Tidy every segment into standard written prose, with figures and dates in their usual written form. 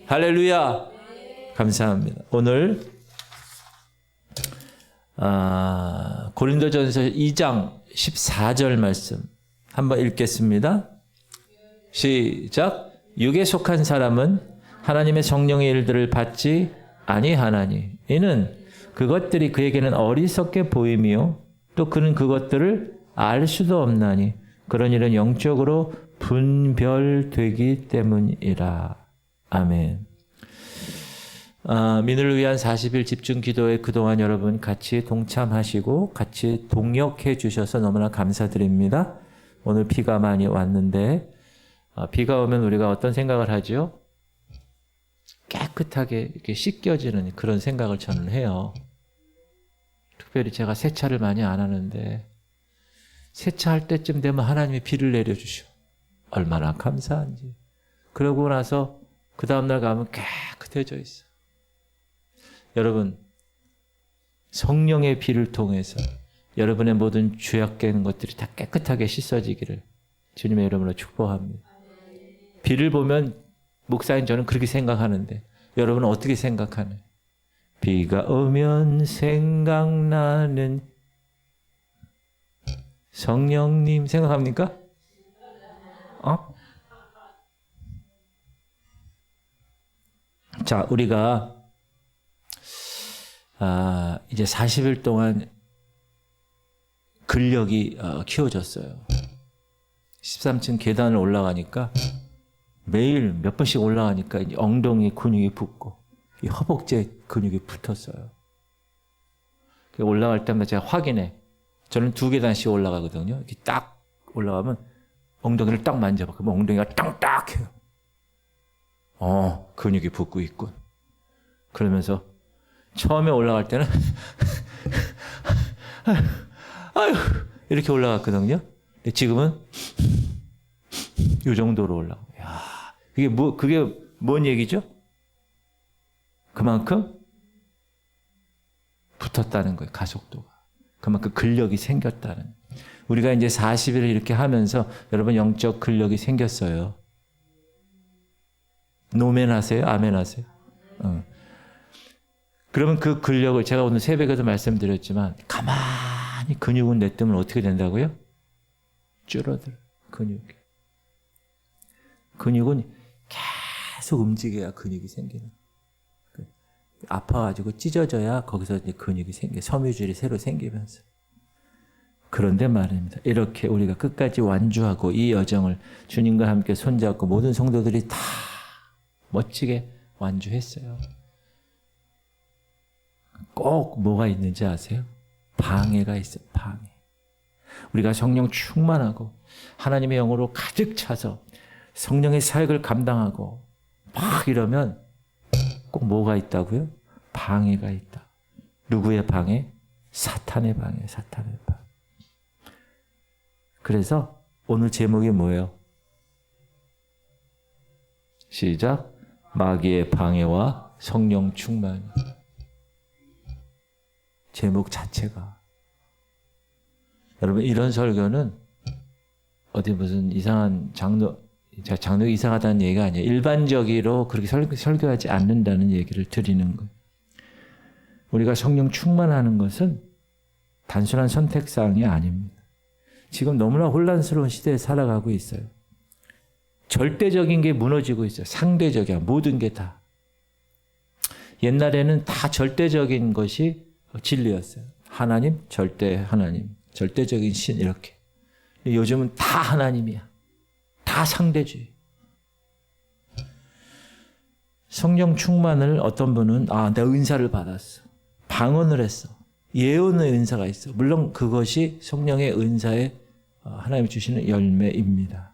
할렐루야. 감사합니다. 오늘 고린도전서 2장 14절 말씀 한번 읽겠습니다. 시작. 육에 속한 사람은 하나님의 성령의 일들을 받지 아니하나니 이는 그것들이 그에게는 어리석게 보임이요 또 그는 그것들을 알 수도 없나니 그런 일은 영적으로 분별되기 때문이라. 아멘. 민을 위한 40일 집중 기도에 그동안 여러분 같이 동참하시고 같이 동역해 주셔서 너무나 감사드립니다. 오늘 비가 많이 왔는데 비가 오면 우리가 어떤 생각을 하죠? 깨끗하게 이렇게 씻겨지는 그런 생각을 저는 해요. 특별히 제가 세차를 많이 안 하는데 세차할 때쯤 되면 하나님이 비를 내려주셔. 얼마나 감사한지. 그러고 나서 그 다음날 가면 깨끗해져 있어. 여러분, 성령의 비를 통해서 여러분의 모든 죄악된 것들이 다 깨끗하게 씻어지기를 주님의 이름으로 축복합니다. 비를 보면 목사인 저는 그렇게 생각하는데 여러분은 어떻게 생각하나요? 비가 오면 생각나는 성령님 생각합니까? 자, 우리가 이제 40일 동안 근력이 키워졌어요. 13층 계단을 올라가니까 매일 몇 번씩 올라가니까 이제 엉덩이 근육이 붙고 이 허벅지에 근육이 붙었어요. 올라갈 때마다 제가 확인해. 저는 2계단씩 올라가거든요. 이렇게 딱 올라가면 엉덩이를 딱 만져봐. 그러면 엉덩이가 땅딱해요. 근육이 붙고 있군. 그러면서 처음에 올라갈 때는 아유 이렇게 올라갔거든요. 근데 지금은 이 정도로 올라가고. 야, 그게 뭔 얘기죠? 그만큼 붙었다는 거예요. 가속도가. 그만큼 근력이 생겼다는. 우리가 이제 40일을 이렇게 하면서 여러분 영적 근력이 생겼어요. 노멘 하세요? 아멘 하세요? 그러면 그 근력을 제가 오늘 새벽에도 말씀드렸지만 가만히 근육은 내뜨면 어떻게 된다고요? 줄어들어. 근육은 계속 움직여야 근육이 생기는. 아파가지고 찢어져야 거기서 이제 근육이 생겨. 섬유줄이 새로 생기면서. 그런데 말입니다. 이렇게 우리가 끝까지 완주하고 이 여정을 주님과 함께 손잡고 모든 성도들이 다 멋지게 완주했어요. 꼭 뭐가 있는지 아세요? 방해가 있어요. 방해. 우리가 성령 충만하고 하나님의 영으로 가득 차서 성령의 사역을 감당하고 막 이러면 꼭 뭐가 있다고요? 방해가 있다. 누구의 방해? 사탄의 방해. 사탄의 방해. 그래서 오늘 제목이 뭐예요? 시작. 마귀의 방해와 성령 충만. 제목 자체가. 여러분 이런 설교는 어디 무슨 이상한 장로가 이상하다는 얘기가 아니에요. 일반적으로 그렇게 설교하지 않는다는 얘기를 드리는 거예요. 우리가 성령 충만하는 것은 단순한 선택사항이 아닙니다. 지금 너무나 혼란스러운 시대에 살아가고 있어요. 절대적인 게 무너지고 있어요. 상대적이야. 모든 게 다. 옛날에는 다 절대적인 것이 진리였어요. 하나님, 절대 하나님, 절대적인 신 이렇게. 근데 요즘은 다 하나님이야. 다 상대주의. 성령 충만을 어떤 분은 내가 은사를 받았어. 방언을 했어. 예언의 은사가 있어. 물론 그것이 성령의 은사에 하나님이 주시는 열매입니다.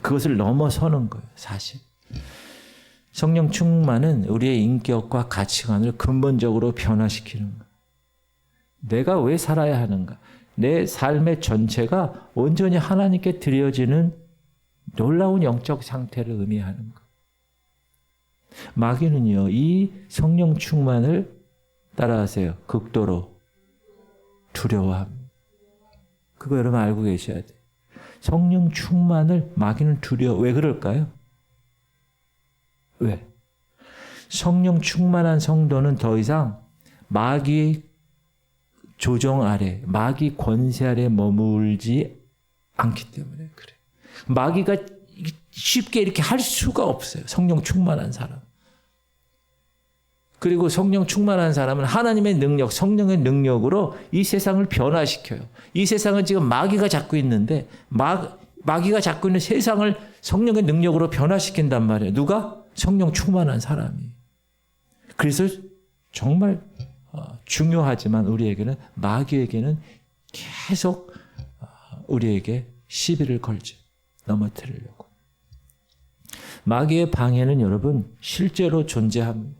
그것을 넘어서는 거예요. 사실. 성령 충만은 우리의 인격과 가치관을 근본적으로 변화시키는 거예요. 내가 왜 살아야 하는가? 내 삶의 전체가 온전히 하나님께 드려지는 놀라운 영적 상태를 의미하는 것. 마귀는요, 이 성령 충만을 따라하세요. 극도로 두려워합니다. 그거 여러분 알고 계셔야 돼요. 성령 충만을 마귀는 두려워. 왜 그럴까요? 왜? 성령 충만한 성도는 더 이상 마귀의 조정 아래, 마귀 권세 아래 머물지 않기 때문에 그래. 마귀가 쉽게 이렇게 할 수가 없어요. 성령 충만한 사람. 그리고 성령 충만한 사람은 하나님의 능력, 성령의 능력으로 이 세상을 변화시켜요. 이 세상은 지금 마귀가 잡고 있는데 마귀가 잡고 있는 세상을 성령의 능력으로 변화시킨단 말이에요. 누가? 성령 충만한 사람이. 그래서 정말 중요하지만 우리에게는 마귀에게는 계속 우리에게 시비를 걸죠. 넘어뜨리려고. 마귀의 방해는 여러분 실제로 존재합니다.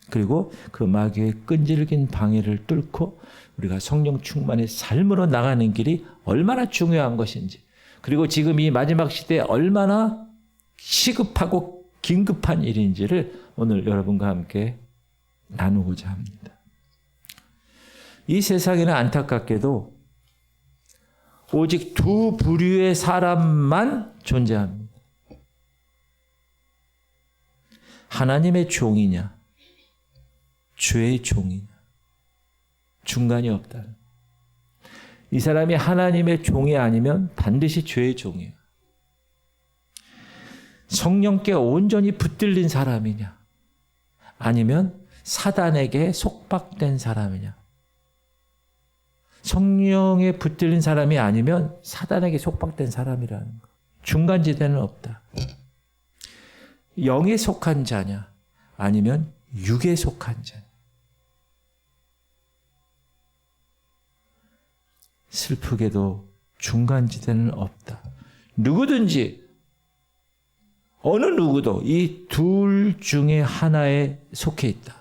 그리고 그 마귀의 끈질긴 방해를 뚫고 우리가 성령 충만의 삶으로 나가는 길이 얼마나 중요한 것인지, 그리고 지금 이 마지막 시대에 얼마나 시급하고 긴급한 일인지를 오늘 여러분과 함께 나누고자 합니다. 이 세상에는 안타깝게도 오직 두 부류의 사람만 존재합니다. 하나님의 종이냐, 죄의 종이냐, 중간이 없다. 이 사람이 하나님의 종이 아니면 반드시 죄의 종이야. 성령께 온전히 붙들린 사람이냐, 아니면 사단에게 속박된 사람이냐. 성령에 붙들린 사람이 아니면 사단에게 속박된 사람이라는 거. 중간지대는 없다. 영에 속한 자냐, 아니면 육에 속한 자냐. 슬프게도 중간지대는 없다. 누구든지, 어느 누구도 이 둘 중에 하나에 속해 있다.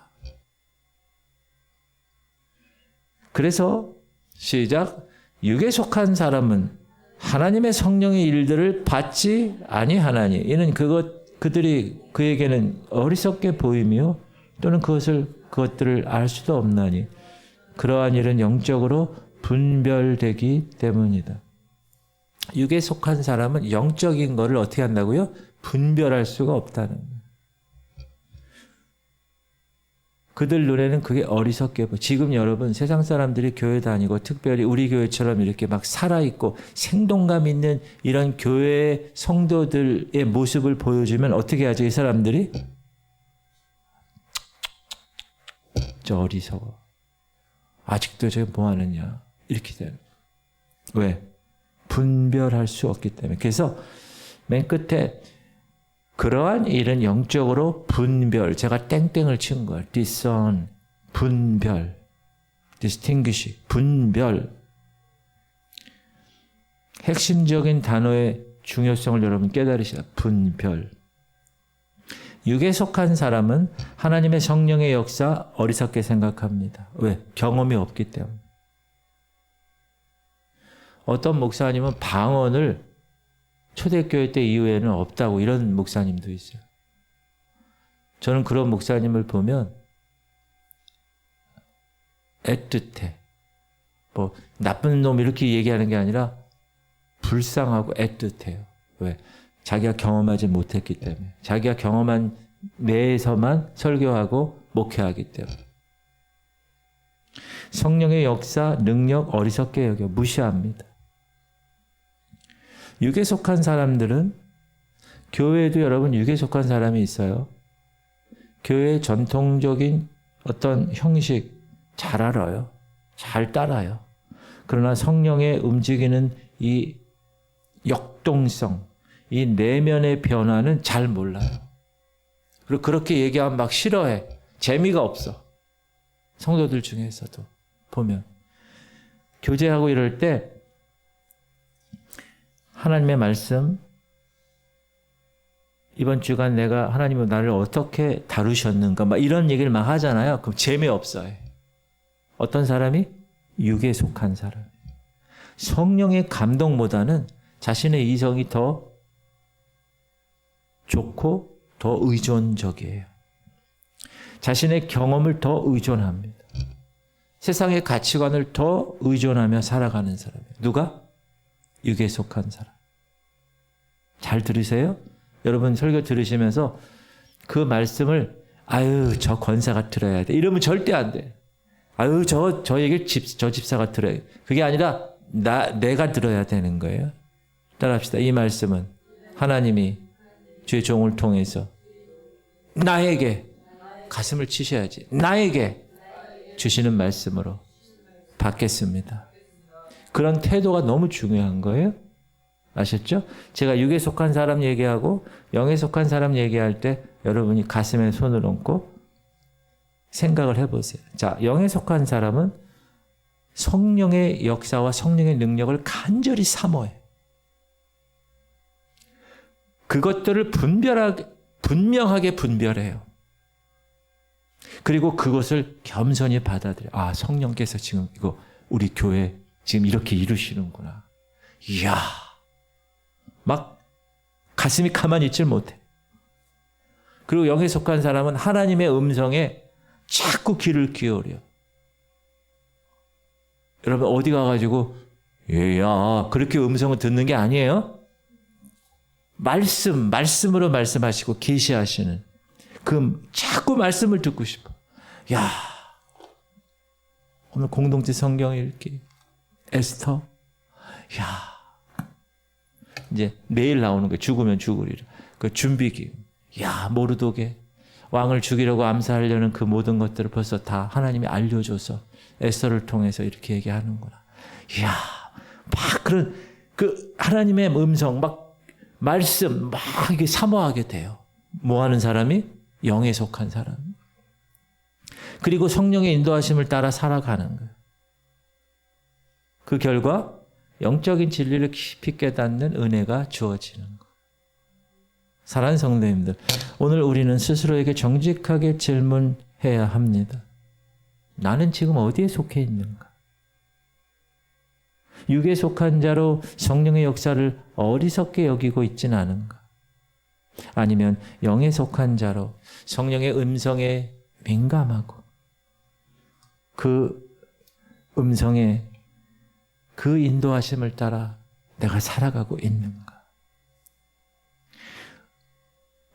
그래서 시작. 육에 속한 사람은 하나님의 성령의 일들을 받지 아니하나니, 이는 그들이 그에게는 어리석게 보이며 또는 그것들을 알 수도 없나니 그러한 일은 영적으로 분별되기 때문이다. 육에 속한 사람은 영적인 것을 어떻게 한다고요? 분별할 수가 없다는 거예요. 그들 눈에는 그게 어리석게 보여. 지금 여러분 세상 사람들이 교회 다니고 특별히 우리 교회처럼 이렇게 막 살아있고 생동감 있는 이런 교회 성도들의 모습을 보여주면 어떻게 하죠? 이 사람들이? 저 어리석어. 아직도 저게 뭐하느냐. 이렇게 되는 거예요. 왜? 분별할 수 없기 때문에. 그래서 맨 끝에 그러한 일은 영적으로 분별, 제가 땡땡을 친 거예요. discern, 분별, distinguish, 분별. 핵심적인 단어의 중요성을 여러분 깨달으시라. 분별. 육에 속한 사람은 하나님의 성령의 역사 어리석게 생각합니다. 왜? 경험이 없기 때문에. 어떤 목사님은 방언을 초대교회 때 이후에는 없다고, 이런 목사님도 있어요. 저는 그런 목사님을 보면 애틋해. 뭐 나쁜 놈 이렇게 얘기하는 게 아니라 불쌍하고 애틋해요. 왜? 자기가 경험하지 못했기 때문에. 자기가 경험한 내에서만 설교하고 목회하기 때문에. 성령의 역사, 능력 어리석게 여겨 무시합니다. 육에 속한 사람들은, 교회에도 여러분 육에 속한 사람이 있어요. 교회의 전통적인 어떤 형식 잘 알아요. 잘 따라요. 그러나 성령의 움직이는 이 역동성, 이 내면의 변화는 잘 몰라요. 그리고 그렇게 얘기하면 막 싫어해. 재미가 없어. 성도들 중에서도 보면. 교제하고 이럴 때 하나님의 말씀, 이번 주간 내가 하나님은 나를 어떻게 다루셨는가 막 이런 얘기를 막 하잖아요. 그럼 재미없어요. 어떤 사람이? 육에 속한 사람. 성령의 감동보다는 자신의 이성이 더 좋고 더 의존적이에요. 자신의 경험을 더 의존합니다. 세상의 가치관을 더 의존하며 살아가는 사람이에요. 누가? 육에 속한 사람. 잘 들으세요? 여러분 설교 들으시면서 그 말씀을 아유 저 권사가 들어야 돼 이러면 절대 안 돼. 아유 저 얘기를 저 집사가 들어야 돼. 그게 아니라 내가 들어야 되는 거예요. 따라합시다. 이 말씀은 하나님이 주의 종을 통해서 나에게 가슴을 치셔야지. 나에게 주시는 말씀으로 받겠습니다. 그런 태도가 너무 중요한 거예요. 아셨죠? 제가 육에 속한 사람 얘기하고 영에 속한 사람 얘기할 때 여러분이 가슴에 손을 얹고 생각을 해보세요. 자, 영에 속한 사람은 성령의 역사와 성령의 능력을 간절히 사모해. 그것들을 분명하게 분별해요. 그리고 그것을 겸손히 받아들여요. 아, 성령께서 지금 이거 우리 교회 지금 이렇게 이루시는구나. 이야. 막 가슴이 가만히 있질 못해. 그리고 영에 속한 사람은 하나님의 음성에 자꾸 귀를 기울여. 여러분 어디 가가지고 야 그렇게 음성을 듣는 게 아니에요. 말씀으로 말씀하시고 계시하시는 그 자꾸 말씀을 듣고 싶어. 야 오늘 공동체 성경 읽기 에스터. 야 이제 내일 나오는 거 죽으면 죽으리라. 그 준비기. 야 모르도게 왕을 죽이려고 암살하려는 그 모든 것들을 벌써 다 하나님이 알려줘서 에스더를 통해서 이렇게 얘기하는구나. 이야 막 그런 그 하나님의 음성 막 말씀 막 이게 사모하게 돼요. 뭐 하는 사람이? 영에 속한 사람. 그리고 성령의 인도하심을 따라 살아가는 거예요. 그 결과 영적인 진리를 깊이 깨닫는 은혜가 주어지는 거예요. 사랑하는 성도님들, 오늘 우리는 스스로에게 정직하게 질문해야 합니다. 나는 지금 어디에 속해 있는가? 육에 속한 자로 성령의 역사를 어리석게 여기고 있진 않은가? 아니면 영에 속한 자로 성령의 음성에 민감하고 그 음성에 그 인도하심을 따라 내가 살아가고 있는가?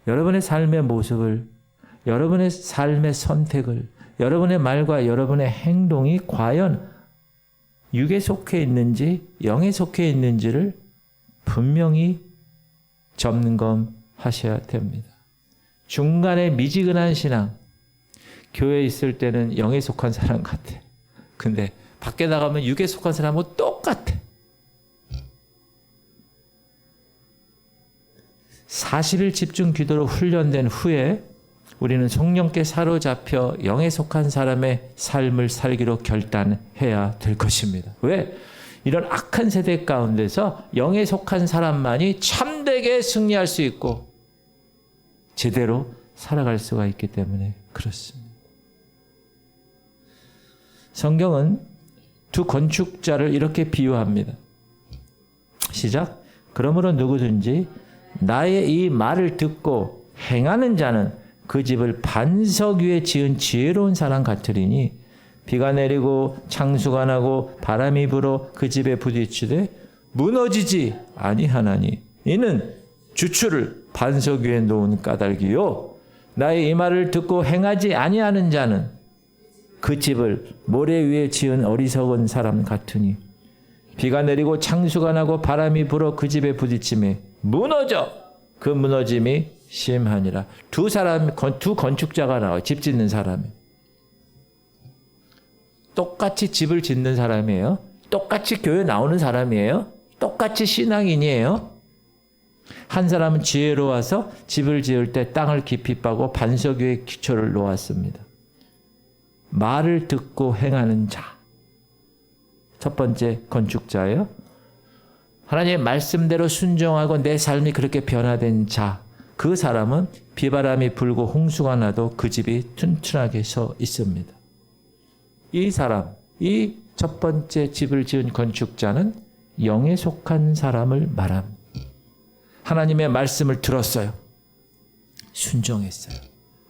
여러분의 삶의 모습을, 여러분의 삶의 선택을, 여러분의 말과 여러분의 행동이 과연 육에 속해 있는지 영에 속해 있는지를 분명히 점검하셔야 됩니다. 중간에 미지근한 신앙, 교회에 있을 때는 영에 속한 사람 같아. 근데 밖에 나가면 육에 속한 사람하고 똑같아. 40일 집중 기도로 훈련된 후에 우리는 성령께 사로잡혀 영에 속한 사람의 삶을 살기로 결단해야 될 것입니다. 왜? 이런 악한 세대 가운데서 영에 속한 사람만이 참되게 승리할 수 있고 제대로 살아갈 수가 있기 때문에 그렇습니다. 성경은 두 건축자를 이렇게 비유합니다. 시작. 그러므로 누구든지 나의 이 말을 듣고 행하는 자는 그 집을 반석 위에 지은 지혜로운 사람 같으리니 비가 내리고 창수가 나고 바람이 불어 그 집에 부딪히되 무너지지 아니하나니 이는 주추를 반석 위에 놓은 까닭이요 나의 이 말을 듣고 행하지 아니하는 자는 그 집을 모래 위에 지은 어리석은 사람 같으니 비가 내리고 창수가 나고 바람이 불어 그 집에 부딪히매 무너져 그 무너짐이 심하니라. 두 건축자가 나와요. 집 짓는 사람이. 똑같이 집을 짓는 사람이에요. 똑같이 교회 나오는 사람이에요. 똑같이 신앙인이에요. 한 사람은 지혜로워서 집을 지을 때 땅을 깊이 파고 반석 위에 기초를 놓았습니다. 말을 듣고 행하는 자. 첫 번째 건축자예요. 하나님의 말씀대로 순종하고 내 삶이 그렇게 변화된 자. 그 사람은 비바람이 불고 홍수가 나도 그 집이 튼튼하게 서 있습니다. 이 사람, 이 첫 번째 집을 지은 건축자는 영에 속한 사람을 말합니다. 하나님의 말씀을 들었어요. 순종했어요.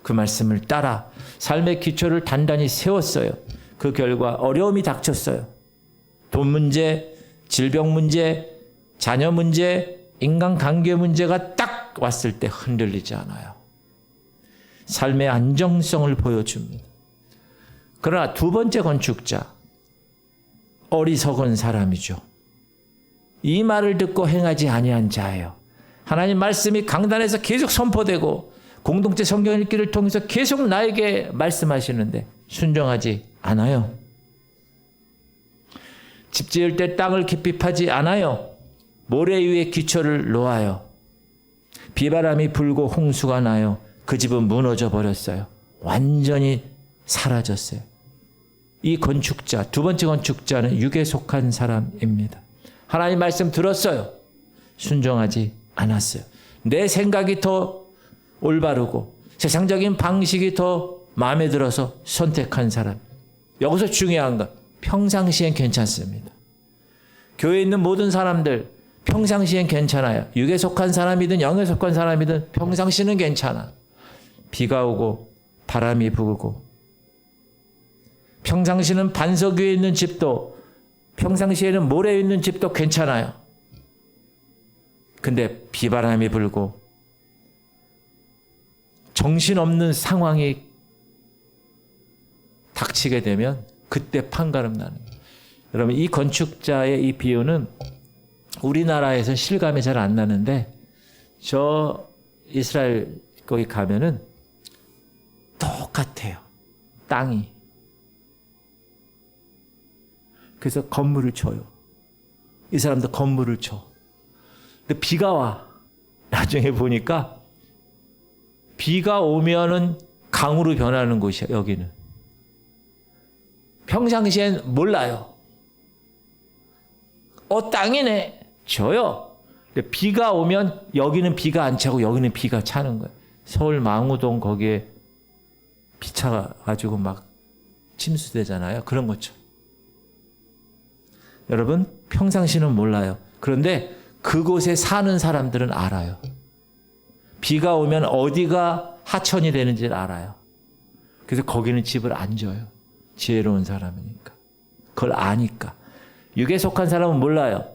그 말씀을 따라 삶의 기초를 단단히 세웠어요. 그 결과 어려움이 닥쳤어요. 돈 문제, 질병 문제, 자녀 문제, 인간관계 문제가 딱 왔을 때 흔들리지 않아요. 삶의 안정성을 보여줍니다. 그러나 두 번째 건축자, 어리석은 사람이죠. 이 말을 듣고 행하지 아니한 자예요. 하나님 말씀이 강단에서 계속 선포되고 공동체 성경 읽기를 통해서 계속 나에게 말씀하시는데 순종하지 않아요. 집 지을 때 땅을 깊이 파지 않아요. 모래 위에 기초를 놓아요. 비바람이 불고 홍수가 나요. 그 집은 무너져 버렸어요. 완전히 사라졌어요. 이 건축자, 두 번째 건축자는 육에 속한 사람입니다. 하나님 말씀 들었어요. 순종하지 않았어요. 내 생각이 더 올바르고 세상적인 방식이 더 마음에 들어서 선택한 사람. 여기서 중요한 건 평상시엔 괜찮습니다. 교회에 있는 모든 사람들 평상시엔 괜찮아요. 육에 속한 사람이든 영에 속한 사람이든 평상시는 괜찮아. 비가 오고 바람이 불고 평상시는 반석 위에 있는 집도 평상시에는 모래에 있는 집도 괜찮아요. 근데 비바람이 불고 정신없는 상황이 닥치게 되면 그때 판가름 나는 거예요. 여러분 이 건축자의 이 비유는 우리나라에서 실감이 잘 안 나는데 저 이스라엘 거기 가면은 똑같아요. 땅이. 그래서 건물을 쳐요. 이 사람도 건물을 쳐. 근데 비가 와. 나중에 보니까 비가 오면은 강으로 변하는 곳이야, 여기는. 평상시엔 몰라요. 땅이네. 져요. 근데 비가 오면 여기는 비가 안 차고 여기는 비가 차는 거예요. 서울 망우동 거기에 비 차가지고 막 침수되잖아요. 그런 것처럼. 여러분 평상시는 몰라요. 그런데 그곳에 사는 사람들은 알아요. 비가 오면 어디가 하천이 되는지를 알아요. 그래서 거기는 집을 안 져요. 지혜로운 사람이니까. 그걸 아니까. 육에 속한 사람은 몰라요.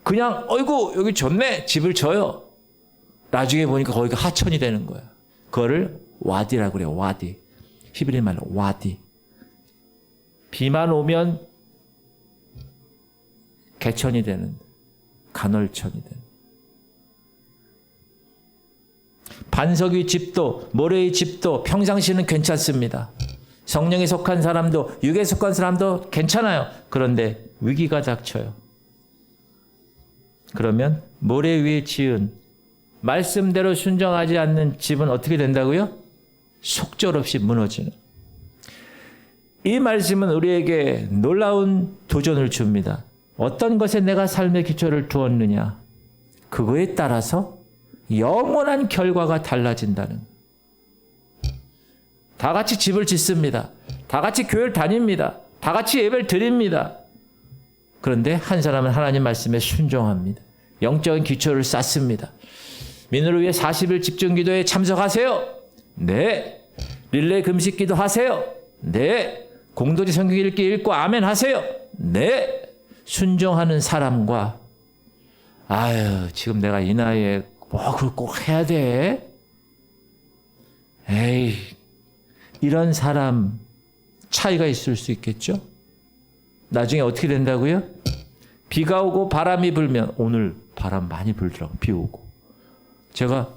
그냥 어이구 여기 좋네 집을 져요. 나중에 보니까 거기가 하천이 되는 거야. 그거를 와디라고 그래요. 와디. 히브리 말로 와디. 비만 오면 개천이 되는, 간헐천이 되는. 반석의 집도 모래의 집도 평상시는 괜찮습니다. 성령에 속한 사람도 육에 속한 사람도 괜찮아요. 그런데 위기가 닥쳐요. 그러면 모래 위에 지은 말씀대로 순종하지 않는 집은 어떻게 된다고요? 속절없이 무너지는. 이 말씀은 우리에게 놀라운 도전을 줍니다. 어떤 것에 내가 삶의 기초를 두었느냐. 그거에 따라서 영원한 결과가 달라진다는. 다 같이 집을 짓습니다. 다 같이 교회를 다닙니다. 다 같이 예배를 드립니다. 그런데 한 사람은 하나님 말씀에 순종합니다. 영적인 기초를 쌓습니다. 민우를 위해 40일 집중기도에 참석하세요. 네. 릴레이 금식기도 하세요. 네. 공동체 성경 읽기 읽고 아멘 하세요. 네. 순종하는 사람과 아유 지금 내가 이 나이에 뭐 그걸 꼭 해야 돼? 에이 이런 사람 차이가 있을 수 있겠죠? 나중에 어떻게 된다고요? 비가 오고 바람이 불면 오늘 바람 많이 불더라고. 비 오고 제가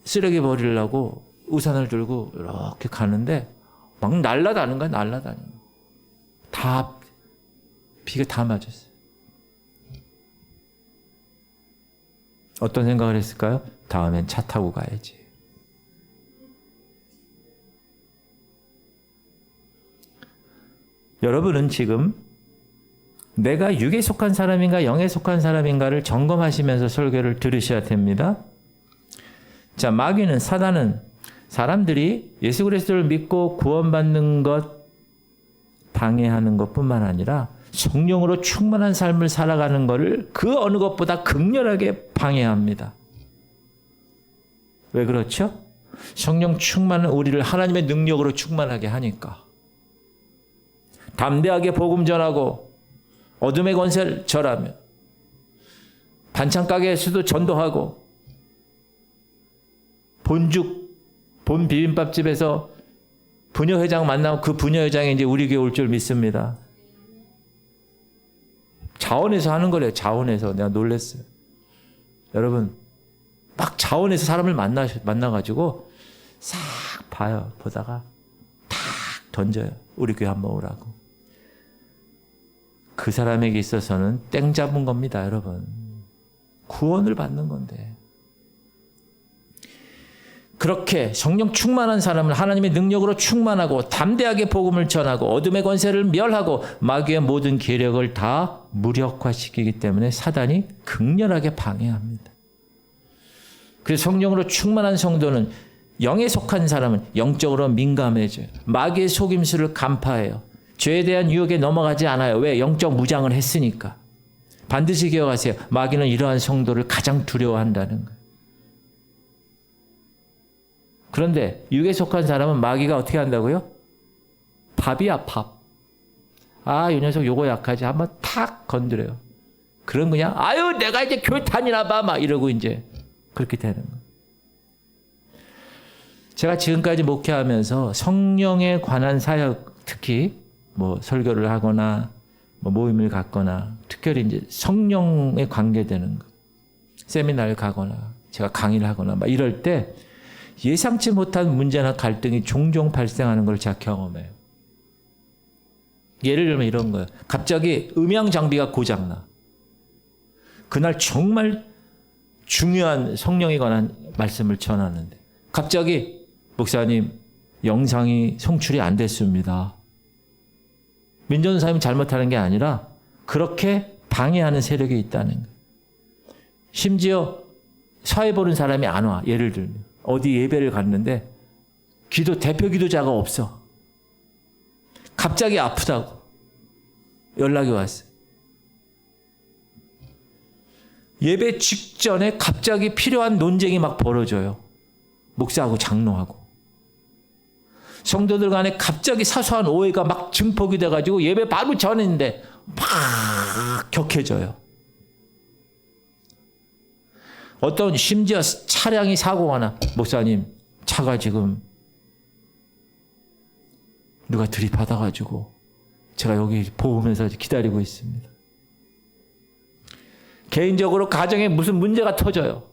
쓰레기 버리려고 우산을 들고 이렇게 가는데 막 날아다니는 거야. 날아다니는 거. 다 비가 다 맞았어요. 어떤 생각을 했을까요? 다음엔 차 타고 가야지. 여러분은 지금 내가 육에 속한 사람인가 영에 속한 사람인가를 점검하시면서 설교를 들으셔야 됩니다. 자, 마귀는 사단은 사람들이 예수 그리스도를 믿고 구원받는 것 방해하는 것뿐만 아니라 성령으로 충만한 삶을 살아가는 것을 그 어느 것보다 극렬하게 방해합니다. 왜 그렇죠? 성령 충만은 우리를 하나님의 능력으로 충만하게 하니까. 담대하게 복음 전하고 어둠의 권세를 절하며 반찬 가게에서도 전도하고 본죽 본 비빔밥집에서 부녀회장 만나고 그 부녀회장이 이제 우리 교회 올 줄 믿습니다. 자원에서 하는 거래요. 자원에서. 내가 놀랐어요. 여러분, 막 자원에서 사람을 만나가지고 싹 봐요. 보다가 탁 던져요. 우리 교회 한번 오라고. 그 사람에게 있어서는 땡 잡은 겁니다, 여러분. 구원을 받는 건데. 그렇게 성령 충만한 사람은 하나님의 능력으로 충만하고 담대하게 복음을 전하고 어둠의 권세를 멸하고 마귀의 모든 계력을 다 무력화시키기 때문에 사단이 극렬하게 방해합니다. 그래서 성령으로 충만한 성도는 영에 속한 사람은 영적으로 민감해져요. 마귀의 속임수를 간파해요. 죄에 대한 유혹에 넘어가지 않아요. 왜? 영적 무장을 했으니까. 반드시 기억하세요. 마귀는 이러한 성도를 가장 두려워한다는 거예요. 그런데 육에 속한 사람은 마귀가 어떻게 한다고요? 밥이야, 밥. 아, 이 녀석 요거 약하지. 한번 탁 건드려요. 그럼 그냥 아유 내가 이제 교회 다니나 봐 막 이러고 이제 그렇게 되는 거예요. 제가 지금까지 목회하면서 성령에 관한 사역, 특히 뭐 설교를 하거나 뭐 모임을 갖거나 특별히 이제 성령에 관계되는 거, 세미나를 가거나 제가 강의를 하거나 막 이럴 때 예상치 못한 문제나 갈등이 종종 발생하는 걸 제가 경험해요. 예를 들면 이런 거예요. 갑자기 음향 장비가 고장나. 그날 정말 중요한 성령에 관한 말씀을 전하는데 갑자기 목사님 영상이 송출이 안 됐습니다. 민전사님이 잘못하는 게 아니라 그렇게 방해하는 세력이 있다는 거예요. 심지어 사회 보는 사람이 안 와. 예를 들면 어디 예배를 갔는데 대표 기도자가 없어. 갑자기 아프다고 연락이 왔어요. 예배 직전에 갑자기 필요한 논쟁이 막 벌어져요. 목사하고 장로하고. 성도들 간에 갑자기 사소한 오해가 막 증폭이 돼가지고 예배 바로 전인데 막 격해져요. 어떤 심지어 차량이 사고가 나. 목사님 차가 지금 누가 들이받아가지고 제가 여기 보면서 기다리고 있습니다. 개인적으로 가정에 무슨 문제가 터져요.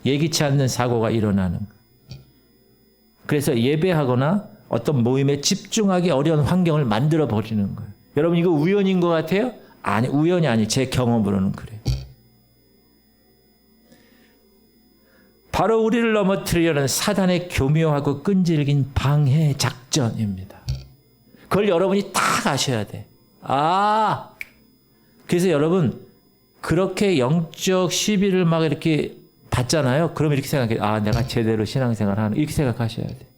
예기치 않는 사고가 일어나는 거예요. 그래서 예배하거나 어떤 모임에 집중하기 어려운 환경을 만들어 버리는 거예요. 여러분 이거 우연인 것 같아요? 아니, 우연이 아니. 제 경험으로는 그래요. 바로 우리를 넘어뜨리려는 사단의 교묘하고 끈질긴 방해 작전입니다. 그걸 여러분이 딱 아셔야 돼. 그래서 여러분 그렇게 영적 시비를 막 이렇게 받잖아요. 그럼 이렇게 생각해요. 내가 제대로 신앙생활 하는, 이렇게 생각하셔야 돼.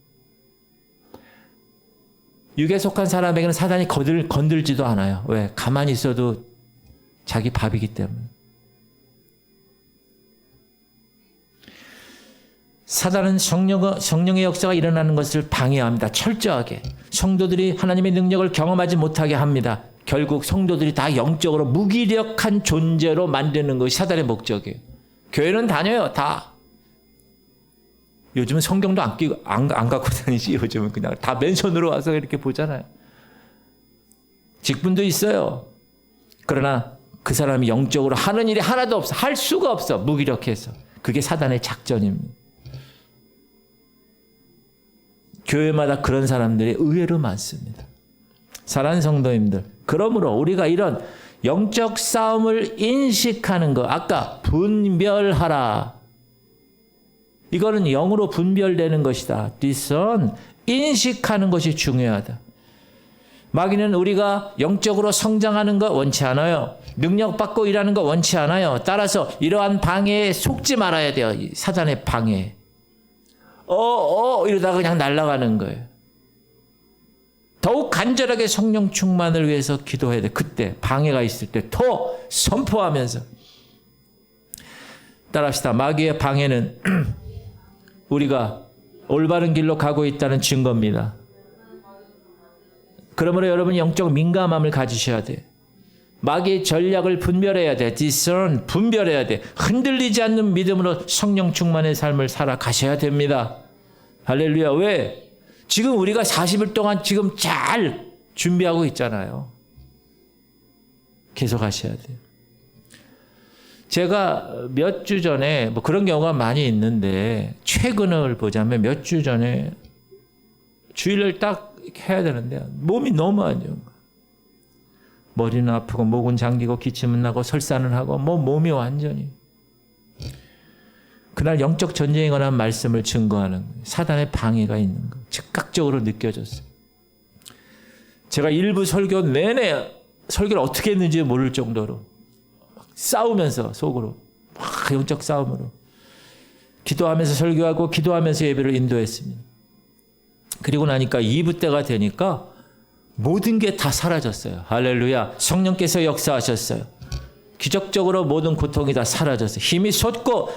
육에 속한 사람에게는 사단이 건들지도 않아요. 왜? 가만히 있어도 자기 밥이기 때문에. 사단은 성령의 역사가 일어나는 것을 방해합니다. 철저하게. 성도들이 하나님의 능력을 경험하지 못하게 합니다. 결국 성도들이 다 영적으로 무기력한 존재로 만드는 것이 사단의 목적이에요. 교회는 다녀요, 다. 요즘은 성경도 안 갖고 다니지. 요즘은 그냥 다 맨손으로 와서 이렇게 보잖아요. 직분도 있어요. 그러나 그 사람이 영적으로 하는 일이 하나도 없어. 할 수가 없어. 무기력해서. 그게 사단의 작전입니다. 교회마다 그런 사람들이 의외로 많습니다. 사랑하는 성도님들, 그러므로 우리가 이런 영적 싸움을 인식하는 거, 아까 분별하라. 이거는 영으로 분별되는 것이다. discern, 인식하는 것이 중요하다. 마귀는 우리가 영적으로 성장하는 거 원치 않아요. 능력받고 일하는 거 원치 않아요. 따라서 이러한 방해에 속지 말아야 돼요. 사단의 방해. 이러다가 그냥 날아가는 거예요. 더욱 간절하게 성령 충만을 위해서 기도해야 돼. 그때 방해가 있을 때 더 선포하면서. 따라합시다. 마귀의 방해는 우리가 올바른 길로 가고 있다는 증거입니다. 그러므로 여러분 영적 민감함을 가지셔야 돼요. 마귀의 전략을 분별해야 돼. discern, 분별해야 돼. 흔들리지 않는 믿음으로 성령 충만의 삶을 살아가셔야 됩니다. 할렐루야. 왜? 지금 우리가 40일 동안 지금 잘 준비하고 있잖아요. 계속 하셔야 돼요. 제가 몇 주 전에 뭐 그런 경우가 많이 있는데 최근을 보자면 몇 주 전에 주일을 딱 해야 되는데 몸이 너무 안 좋은 거예요. 머리는 아프고 목은 잠기고 기침은 나고 설사는 하고 뭐 몸이 완전히. 그날 영적 전쟁에 관한 말씀을 증거하는 사단의 방해가 있는 거 즉각적으로 느껴졌어요. 제가 일부 설교 내내 설교를 어떻게 했는지 모를 정도로 싸우면서 속으로 막 영적 싸움으로 기도하면서 설교하고 기도하면서 예배를 인도했습니다. 그리고 나니까 2부 때가 되니까 모든 게 다 사라졌어요. 할렐루야. 성령께서 역사하셨어요. 기적적으로 모든 고통이 다 사라졌어요. 힘이 솟고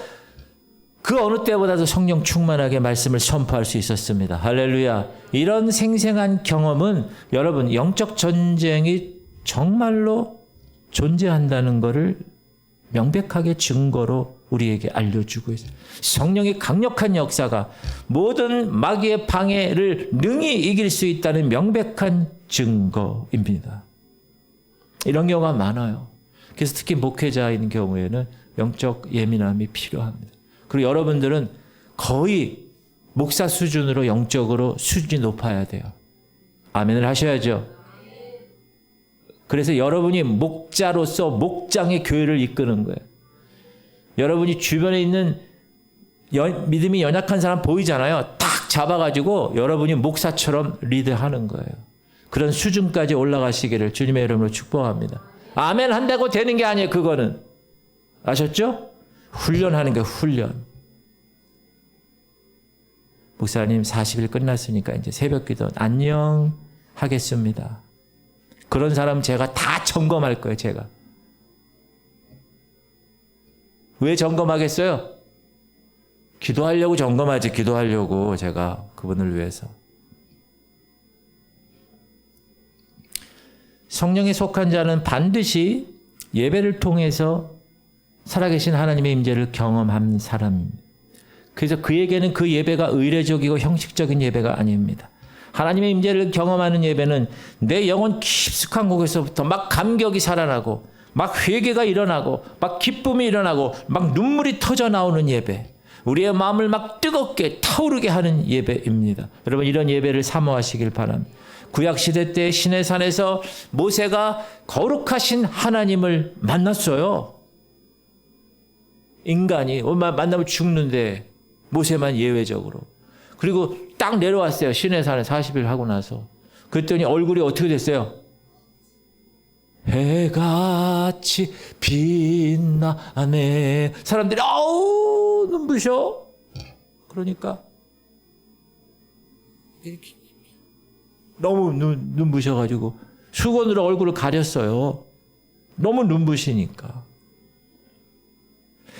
그 어느 때보다도 성령 충만하게 말씀을 선포할 수 있었습니다. 할렐루야. 이런 생생한 경험은 여러분 영적 전쟁이 정말로 존재한다는 것을 명백하게 증거로 우리에게 알려주고 있어요. 성령의 강력한 역사가 모든 마귀의 방해를 능히 이길 수 있다는 명백한 증거입니다. 이런 경우가 많아요. 그래서 특히 목회자인 경우에는 영적 예민함이 필요합니다. 그리고 여러분들은 거의 목사 수준으로 영적으로 수준이 높아야 돼요. 아멘을 하셔야죠. 그래서 여러분이 목자로서 목장의 교회를 이끄는 거예요. 여러분이 주변에 있는 믿음이 연약한 사람 보이잖아요. 딱 잡아가지고 여러분이 목사처럼 리드하는 거예요. 그런 수준까지 올라가시기를 주님의 이름으로 축복합니다. 아멘 한다고 되는 게 아니에요. 그거는. 아셨죠? 훈련하는 게 훈련. 목사님 40일 끝났으니까 이제 새벽기도 안녕 하겠습니다. 그런 사람 제가 다 점검할 거예요. 제가. 왜 점검하겠어요? 기도하려고 점검하지. 기도하려고 제가 그분을 위해서. 성령에 속한 자는 반드시 예배를 통해서 살아계신 하나님의 임재를 경험한 사람입니다. 그래서 그에게는 그 예배가 의례적이고 형식적인 예배가 아닙니다. 하나님의 임재를 경험하는 예배는 내 영혼 깊숙한 곳에서부터 막 감격이 살아나고 막 회개가 일어나고 막 기쁨이 일어나고 막 눈물이 터져 나오는 예배. 우리의 마음을 막 뜨겁게 타오르게 하는 예배입니다. 여러분 이런 예배를 사모하시길 바랍니다. 구약시대 때 시내산에서 모세가 거룩하신 하나님을 만났어요. 인간이 만나면 죽는데 모세만 예외적으로. 그리고 딱 내려왔어요. 시내산에 40일 하고 나서. 그랬더니 얼굴이 어떻게 됐어요? 해같이 빛나네. 사람들이 아우 눈부셔. 그러니까 너무 눈부셔가지고 수건으로 얼굴을 가렸어요. 너무 눈부시니까.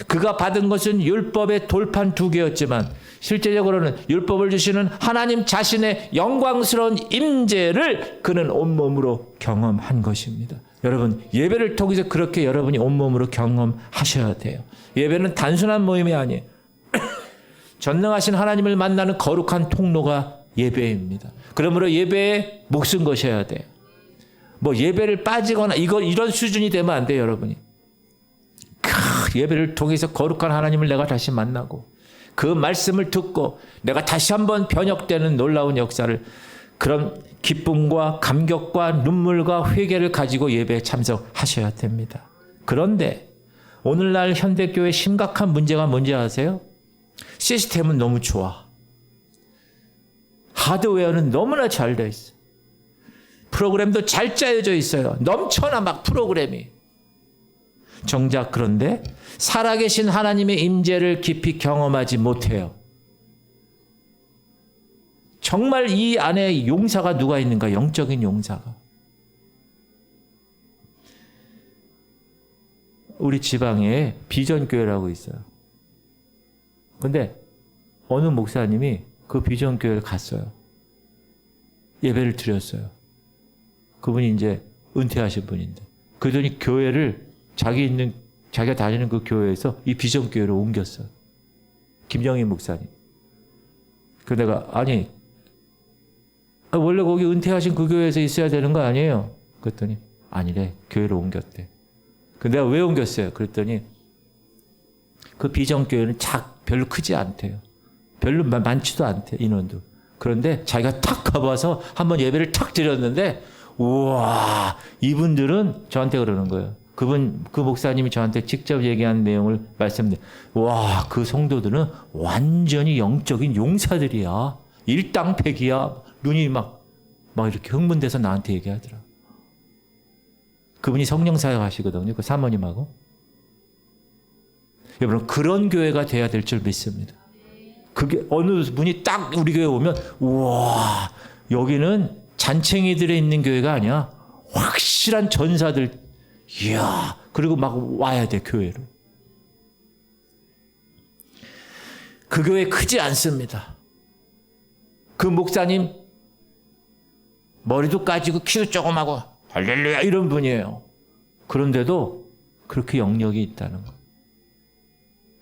그가 받은 것은 율법의 돌판 2개였지만 실제적으로는 율법을 주시는 하나님 자신의 영광스러운 임재를 그는 온몸으로 경험한 것입니다. 여러분 예배를 통해서 그렇게 여러분이 온몸으로 경험하셔야 돼요. 예배는 단순한 모임이 아니에요. 전능하신 하나님을 만나는 거룩한 통로가 예배입니다. 그러므로 예배에 목숨 거셔야 돼요. 뭐 예배를 빠지거나 이런 수준이 되면 안 돼요. 여러분이. 예배를 통해서 거룩한 하나님을 내가 다시 만나고 그 말씀을 듣고 내가 다시 한번 변혁되는 놀라운 역사를 그런 기쁨과 감격과 눈물과 회개를 가지고 예배에 참석하셔야 됩니다. 그런데 오늘날 현대교회의 심각한 문제가 뭔지 아세요? 시스템은 너무 좋아. 하드웨어는 너무나 잘 돼 있어. 프로그램도 잘 짜여져 있어요. 넘쳐나 막 프로그램이. 정작 그런데 살아계신 하나님의 임재를 깊이 경험하지 못해요. 정말 이 안에 용사가 누가 있는가? 영적인 용사가. 우리 지방에 비전교회라고 있어요. 근데 어느 목사님이 그 비전교회를 갔어요. 예배를 드렸어요. 그분이 이제 은퇴하신 분인데 그러더니 교회를 자기가 다니는 그 교회에서 이 비전교회로 옮겼어요. 김정인 목사님. 그 내가 아니 원래 거기 은퇴하신 그 교회에서 있어야 되는 거 아니에요? 그랬더니 아니래. 교회로 옮겼대. 그 내가 왜 옮겼어요? 그랬더니 그 비전교회는 별로 크지 않대요. 별로 많지도 않대 인원도. 그런데 자기가 탁 가봐서 한번 예배를 탁 드렸는데 우와 이분들은 저한테 그러는 거예요. 그 목사님이 저한테 직접 얘기한 내용을 말씀드려요. 와, 그 성도들은 완전히 영적인 용사들이야. 일당백이야. 눈이 막 이렇게 흥분돼서 나한테 얘기하더라. 그분이 성령사역 하시거든요. 그 사모님하고. 여러분, 그런 교회가 돼야 될 줄 믿습니다. 그게 어느 분이 딱 우리 교회 오면, 우와, 여기는 잔챙이들에 있는 교회가 아니야. 확실한 전사들, 이야, 그리고 막 와야 돼, 교회로. 그 교회 크지 않습니다. 그 목사님, 머리도 까지고 키도 조그마고, 할렐루야, 이런 분이에요. 그런데도 그렇게 영역이 있다는 거.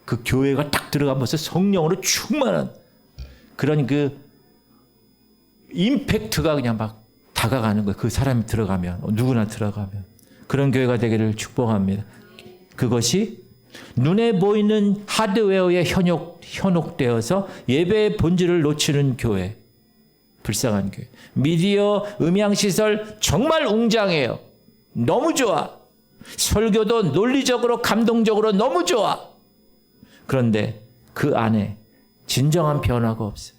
그 교회가 딱 들어가면서 성령으로 충만한 그런 그 임팩트가 그냥 막 다가가는 거예요. 그 사람이 들어가면, 누구나 들어가면. 그런 교회가 되기를 축복합니다. 그것이 눈에 보이는 하드웨어에 현혹되어서 예배의 본질을 놓치는 교회. 불쌍한 교회. 미디어, 음향시설 정말 웅장해요. 너무 좋아. 설교도 논리적으로 감동적으로 너무 좋아. 그런데 그 안에 진정한 변화가 없어요.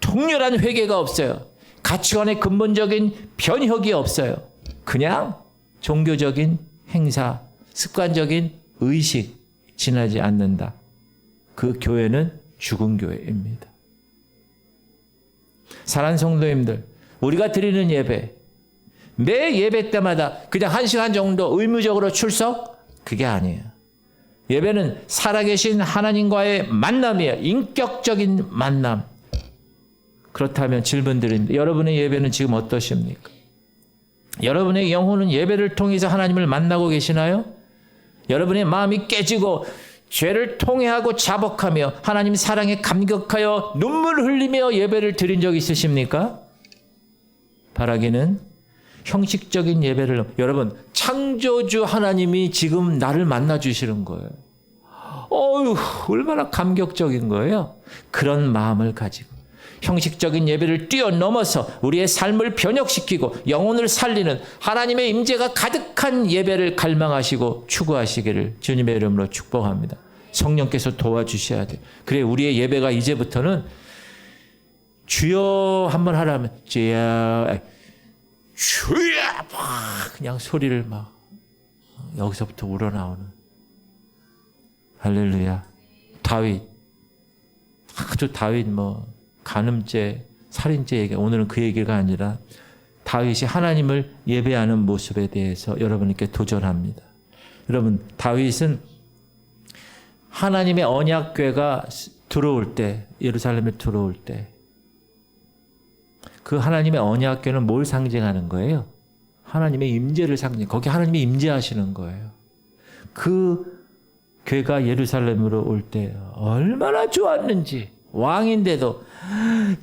통렬한 회개가 없어요. 가치관의 근본적인 변혁이 없어요. 그냥 종교적인 행사, 습관적인 의식 지나지 않는다. 그 교회는 죽은 교회입니다. 사랑하는 성도님들, 우리가 드리는 예배, 매 예배 때마다 그냥 1시간 정도 의무적으로 출석? 그게 아니에요. 예배는 살아계신 하나님과의 만남이에요. 인격적인 만남. 그렇다면 질문 드립니다. 여러분의 예배는 지금 어떠십니까? 여러분의 영혼은 예배를 통해서 하나님을 만나고 계시나요? 여러분의 마음이 깨지고 죄를 통회하고 자복하며 하나님 사랑에 감격하여 눈물을 흘리며 예배를 드린 적 있으십니까? 바라기는 형식적인 예배를, 여러분 창조주 하나님이 지금 나를 만나 주시는 거예요. 어휴, 얼마나 감격적인 거예요. 그런 마음을 가지고 형식적인 예배를 뛰어넘어서 우리의 삶을 변혁시키고 영혼을 살리는 하나님의 임재가 가득한 예배를 갈망하시고 추구하시기를 주님의 이름으로 축복합니다. 성령께서 도와주셔야 돼요. 그래, 우리의 예배가 이제부터는 주여 한번 하라면 주여 막 그냥 소리를 막 여기서부터 우러나오는. 할렐루야. 다윗 간음죄, 살인죄 얘기, 오늘은 그 얘기가 아니라 다윗이 하나님을 예배하는 모습에 대해서 여러분께 도전합니다. 여러분, 다윗은 하나님의 언약궤가 들어올 때, 예루살렘에 들어올 때, 그 하나님의 언약궤는 뭘 상징하는 거예요? 하나님의 임재를 거기 하나님이 임재하시는 거예요. 그 궤가 예루살렘으로 올 때 얼마나 좋았는지, 왕인데도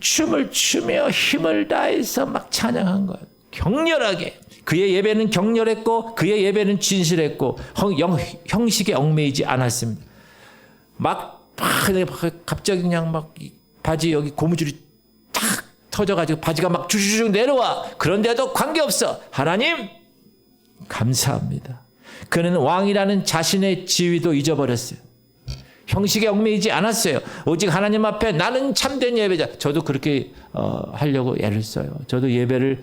춤을 추며 힘을 다해서 막 찬양한 거예요. 격렬하게. 그의 예배는 격렬했고 그의 예배는 진실했고 형식에 얽매이지 않았습니다. 갑자기 그냥 막 바지 여기 고무줄이 탁 터져가지고 바지가 막 주주주 내려와. 그런데도 관계없어. 하나님 감사합니다. 그는 왕이라는 자신의 지위도 잊어버렸어요. 형식에 얽매이지 않았어요. 오직 하나님 앞에 나는 참된 예배자. 저도 그렇게 하려고 애를 써요. 저도 예배를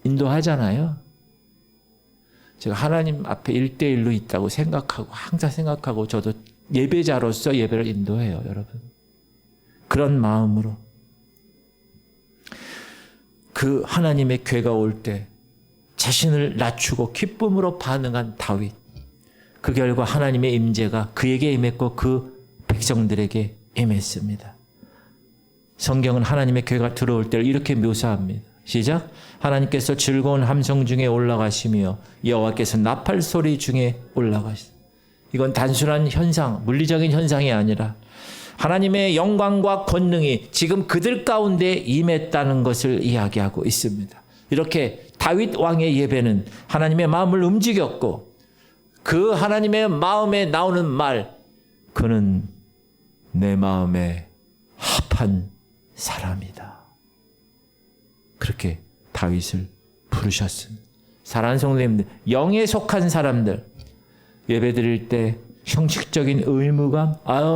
인도하잖아요. 제가 하나님 앞에 1대1로 있다고 생각하고 항상 생각하고 저도 예배자로서 예배를 인도해요. 여러분. 그런 마음으로 그 하나님의 궤가 올 때 자신을 낮추고 기쁨으로 반응한 다윗. 그 결과 하나님의 임재가 그에게 임했고 그 백성들에게 임했습니다. 성경은 하나님의 궤가 들어올 때를 이렇게 묘사합니다. 시작. 하나님께서 즐거운 함성 중에 올라가시며 여호와께서 나팔 소리 중에 올라가시다. 이건 단순한 현상, 물리적인 현상이 아니라 하나님의 영광과 권능이 지금 그들 가운데 임했다는 것을 이야기하고 있습니다. 이렇게 다윗 왕의 예배는 하나님의 마음을 움직였고 그 하나님의 마음에 나오는 말, 그는 내 마음에 합한 사람이다. 그렇게 다윗을 부르셨습니다. 사랑하는 성도님들, 영에 속한 사람들, 예배 드릴 때 형식적인 의무감,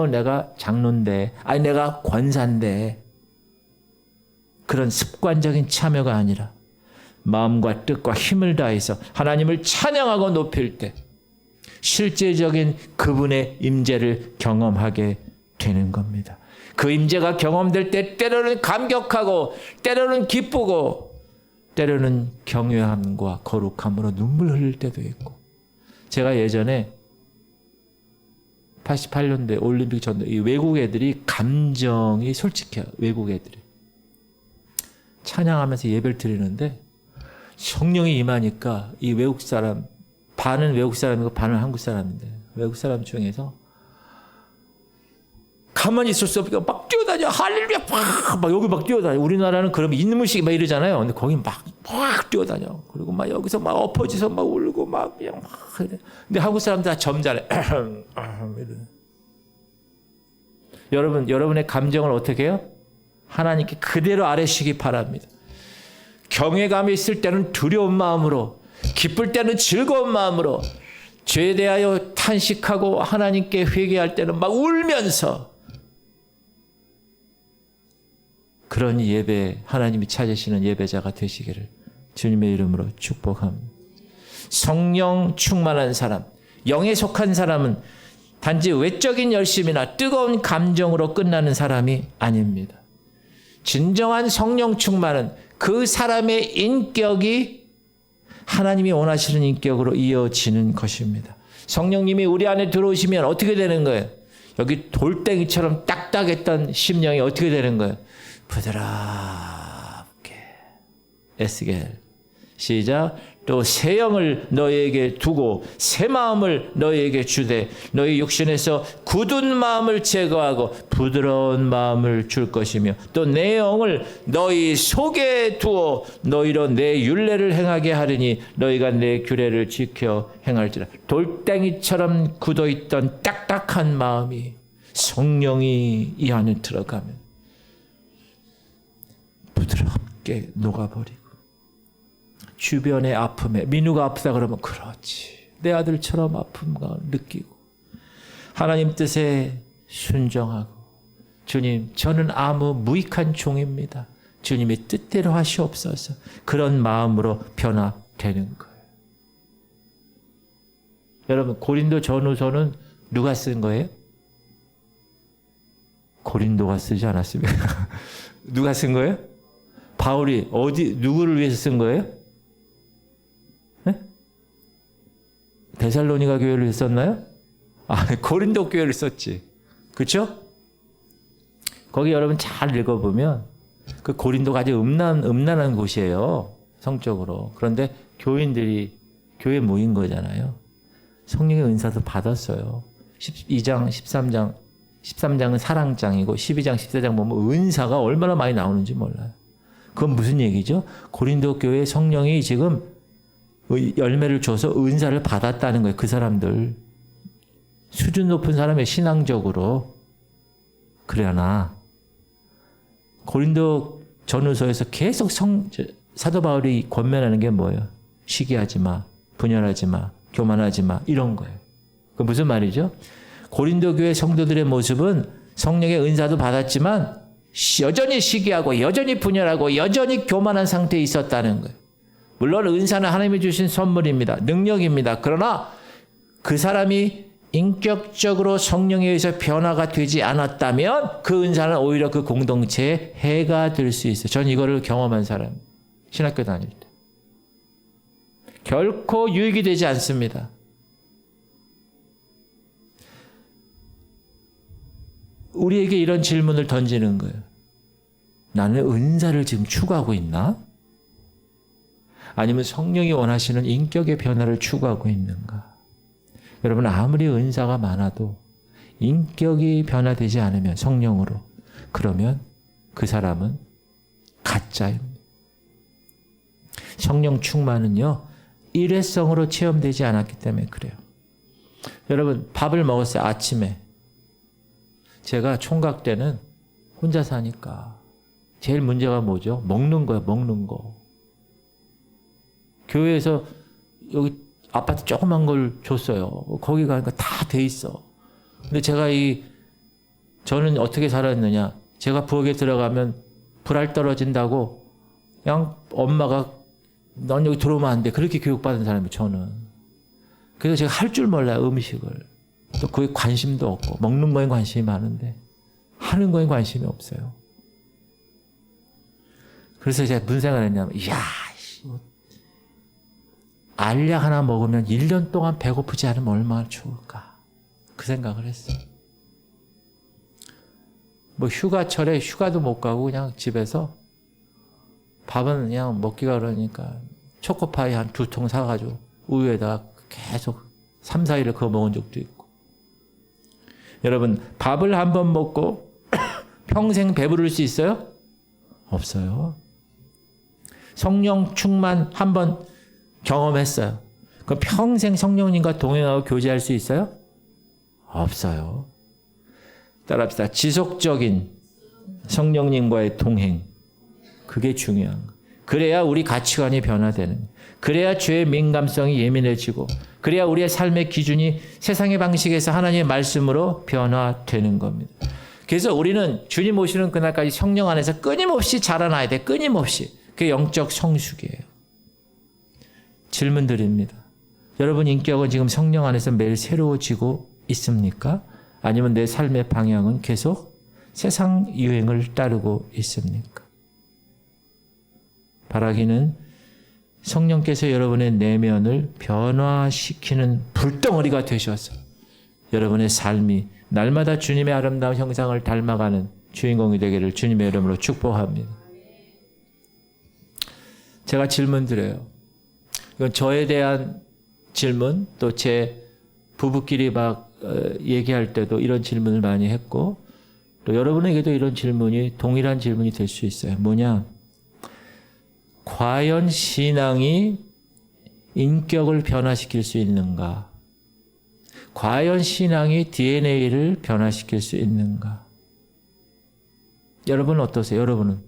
내가 장로인데, 내가 권사인데, 그런 습관적인 참여가 아니라 마음과 뜻과 힘을 다해서 하나님을 찬양하고 높일 때 실제적인 그분의 임재를 경험하게 되는 겁니다. 그 임재가 경험될 때 때로는 감격하고 때로는 기쁘고 때로는 경외함과 거룩함으로 눈물 흘릴 때도 있고, 제가 예전에 88년대 올림픽 전도 이 외국 애들이 감정이 솔직해요. 외국 애들이 찬양하면서 예배를 드리는데 성령이 임하니까 이 외국 사람, 반은 외국 사람이고 반은 한국 사람인데 외국 사람 중에서 가만히 있을 수 없으니까 막 뛰어다녀. 할렐루야 막 여기 막 뛰어다녀. 우리나라는 그러면 인문식 막 이러잖아요. 근데 거기 막 뛰어다녀. 그리고 막 여기서 막 엎어지서 막 울고 막 그냥 막 이래. 근데 한국 사람들 다 점잖아요. 여러분의 감정을 어떻게 해요? 하나님께 그대로 아뢰시기 바랍니다. 경외감이 있을 때는 두려운 마음으로, 기쁠 때는 즐거운 마음으로, 죄에 대하여 탄식하고 하나님께 회개할 때는 막 울면서, 그런 예배, 하나님이 찾으시는 예배자가 되시기를 주님의 이름으로 축복합니다. 성령 충만한 사람, 영에 속한 사람은 단지 외적인 열심이나 뜨거운 감정으로 끝나는 사람이 아닙니다. 진정한 성령 충만은 그 사람의 인격이 하나님이 원하시는 인격으로 이어지는 것입니다. 성령님이 우리 안에 들어오시면 어떻게 되는 거예요? 여기 돌덩이처럼 딱딱했던 심령이 어떻게 되는 거예요? 부드럽게. 에스겔. 시작. 또 새 영을 너희에게 두고 새 마음을 너희에게 주되 너희 육신에서 굳은 마음을 제거하고 부드러운 마음을 줄 것이며 또 내 영을 너희 속에 두어 너희로 내 율례를 행하게 하리니 너희가 내 규례를 지켜 행할지라. 돌덩이처럼 굳어있던 딱딱한 마음이 성령이 이 안에 들어가면 부드럽게 녹아버리고, 주변의 아픔에, 민우가 아프다 그러면 그렇지, 내 아들처럼 아픔을 느끼고 하나님 뜻에 순종하고, 주님 저는 아무 무익한 종입니다, 주님의 뜻대로 하시옵소서, 그런 마음으로 변화되는 거예요. 여러분, 고린도 전후서는 누가 쓴 거예요? 고린도가 쓰지 않았습니까? 누가 쓴 거예요? 바울이 누구를 위해서 쓴 거예요? 네? 데살로니가 교회를 위해서 썼나요? 고린도 교회를 썼지. 그렇죠? 거기 여러분 잘 읽어보면 그 고린도가 아주 음란한 곳이에요. 성적으로. 그런데 교인들이 교회에 모인 거잖아요. 성령의 은사도 받았어요. 12장, 13장은 사랑장이고 12장, 14장 보면 은사가 얼마나 많이 나오는지 몰라요. 그건 무슨 얘기죠? 고린도 교회 성령이 지금 열매를 줘서 은사를 받았다는 거예요. 그 사람들. 수준 높은 사람의 신앙적으로. 그러나 고린도 전후서에서 계속 사도 바울이 권면하는 게 뭐예요? 시기하지 마, 분열하지 마, 교만하지 마, 이런 거예요. 그 무슨 말이죠? 고린도 교회 성도들의 모습은 성령의 은사도 받았지만 여전히 시기하고 여전히 분열하고 여전히 교만한 상태에 있었다는 거예요. 물론 은사는 하나님이 주신 선물입니다. 능력입니다. 그러나 그 사람이 인격적으로 성령에 의해서 변화가 되지 않았다면 그 은사는 오히려 그 공동체에 해가 될 수 있어요. 전 이거를 경험한 사람, 신학교 다닐 때. 결코 유익이 되지 않습니다. 우리에게 이런 질문을 던지는 거예요. 나는 은사를 지금 추구하고 있나? 아니면 성령이 원하시는 인격의 변화를 추구하고 있는가? 여러분, 아무리 은사가 많아도 인격이 변화되지 않으면 성령으로, 그러면 그 사람은 가짜입니다. 성령 충만은요, 일회성으로 체험되지 않았기 때문에 그래요. 여러분, 밥을 먹었어요, 아침에. 제가 총각 때는 혼자 사니까 제일 문제가 뭐죠? 먹는 거예요, 먹는 거. 교회에서 여기 아파트 조그만 걸 줬어요. 거기 가니까 다 돼 있어. 근데 저는 어떻게 살았느냐. 제가 부엌에 들어가면 불알 떨어진다고 그냥 엄마가 넌 여기 들어오면 안 돼. 그렇게 교육받은 사람이에요, 저는. 그래서 제가 할 줄 몰라요, 음식을. 또 그게 관심도 없고, 먹는 거에 관심이 많은데 하는 거에 관심이 없어요. 그래서 제가 무슨 생각을 했냐면, 이야, 알약 하나 먹으면 1년 동안 배고프지 않으면 얼마나 좋을까. 그 생각을 했어요. 뭐 휴가철에 휴가도 못 가고 그냥 집에서 밥은 그냥 먹기가 그러니까 초코파이 한 2통 사가지고 우유에다가 계속 3, 4일을 그거 먹은 적도 있고. 여러분, 밥을 한 번 먹고 평생 배부를 수 있어요? 없어요. 성령 충만 한 번 경험했어요. 그럼 평생 성령님과 동행하고 교제할 수 있어요? 없어요. 따라합시다. 지속적인 성령님과의 동행. 그게 중요한 거. 그래야 우리 가치관이 변화되는. 그래야 죄의 민감성이 예민해지고, 그래야 우리의 삶의 기준이 세상의 방식에서 하나님의 말씀으로 변화되는 겁니다. 그래서 우리는 주님 오시는 그날까지 성령 안에서 끊임없이 자라나야 돼. 끊임없이. 그게 영적 성숙이에요. 질문 드립니다. 여러분 인격은 지금 성령 안에서 매일 새로워지고 있습니까? 아니면 내 삶의 방향은 계속 세상 유행을 따르고 있습니까? 바라기는 성령께서 여러분의 내면을 변화시키는 불덩어리가 되셔서 여러분의 삶이 날마다 주님의 아름다운 형상을 닮아가는 주인공이 되기를 주님의 이름으로 축복합니다. 제가 질문 드려요. 이건 저에 대한 질문, 또 제 부부끼리 막 얘기할 때도 이런 질문을 많이 했고, 또 여러분에게도 이런 질문이 동일한 질문이 될 수 있어요. 뭐냐? 과연 신앙이 인격을 변화시킬 수 있는가? 과연 신앙이 DNA를 변화시킬 수 있는가? 여러분은 어떠세요? 여러분은?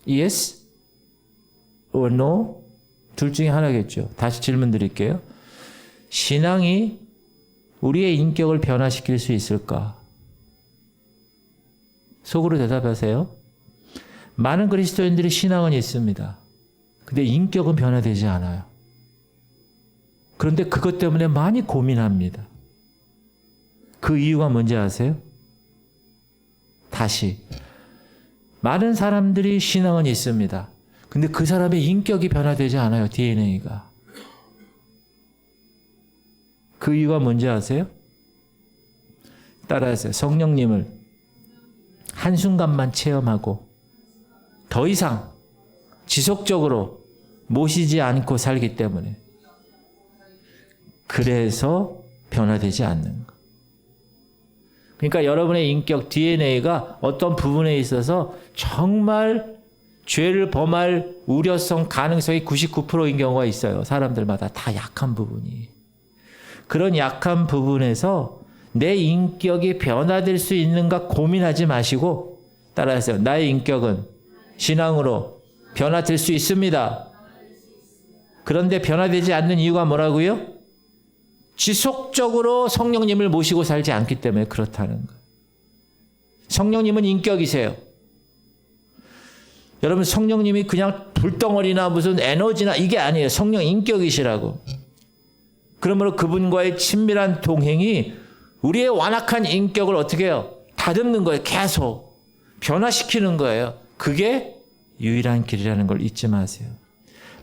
Yes or no? 둘 중에 하나겠죠. 다시 질문 드릴게요. 신앙이 우리의 인격을 변화시킬 수 있을까? 속으로 대답하세요. 많은 그리스도인들이 신앙은 있습니다. 근데 인격은 변화되지 않아요. 그런데 그것 때문에 많이 고민합니다. 그 이유가 뭔지 아세요? 다시. 많은 사람들이 신앙은 있습니다. 근데 그 사람의 인격이 변화되지 않아요. DNA가. 그 이유가 뭔지 아세요? 따라하세요. 성령님을 한순간만 체험하고 더 이상 지속적으로 모시지 않고 살기 때문에, 그래서 변화되지 않는 거. 그러니까 여러분의 인격 DNA가 어떤 부분에 있어서 정말 죄를 범할 우려성 가능성이 99%인 경우가 있어요. 사람들마다 다 약한 부분이. 그런 약한 부분에서 내 인격이 변화될 수 있는가 고민하지 마시고 따라하세요. 나의 인격은 신앙으로 변화될 수 있습니다. 그런데 변화되지 않는 이유가 뭐라고요? 지속적으로 성령님을 모시고 살지 않기 때문에 그렇다는 거예요. 성령님은 인격이세요. 여러분, 성령님이 그냥 불덩어리나 무슨 에너지나 이게 아니에요. 성령 인격이시라고. 그러므로 그분과의 친밀한 동행이 우리의 완악한 인격을 어떻게 해요? 다듬는 거예요. 계속 변화시키는 거예요. 그게 유일한 길이라는 걸 잊지 마세요.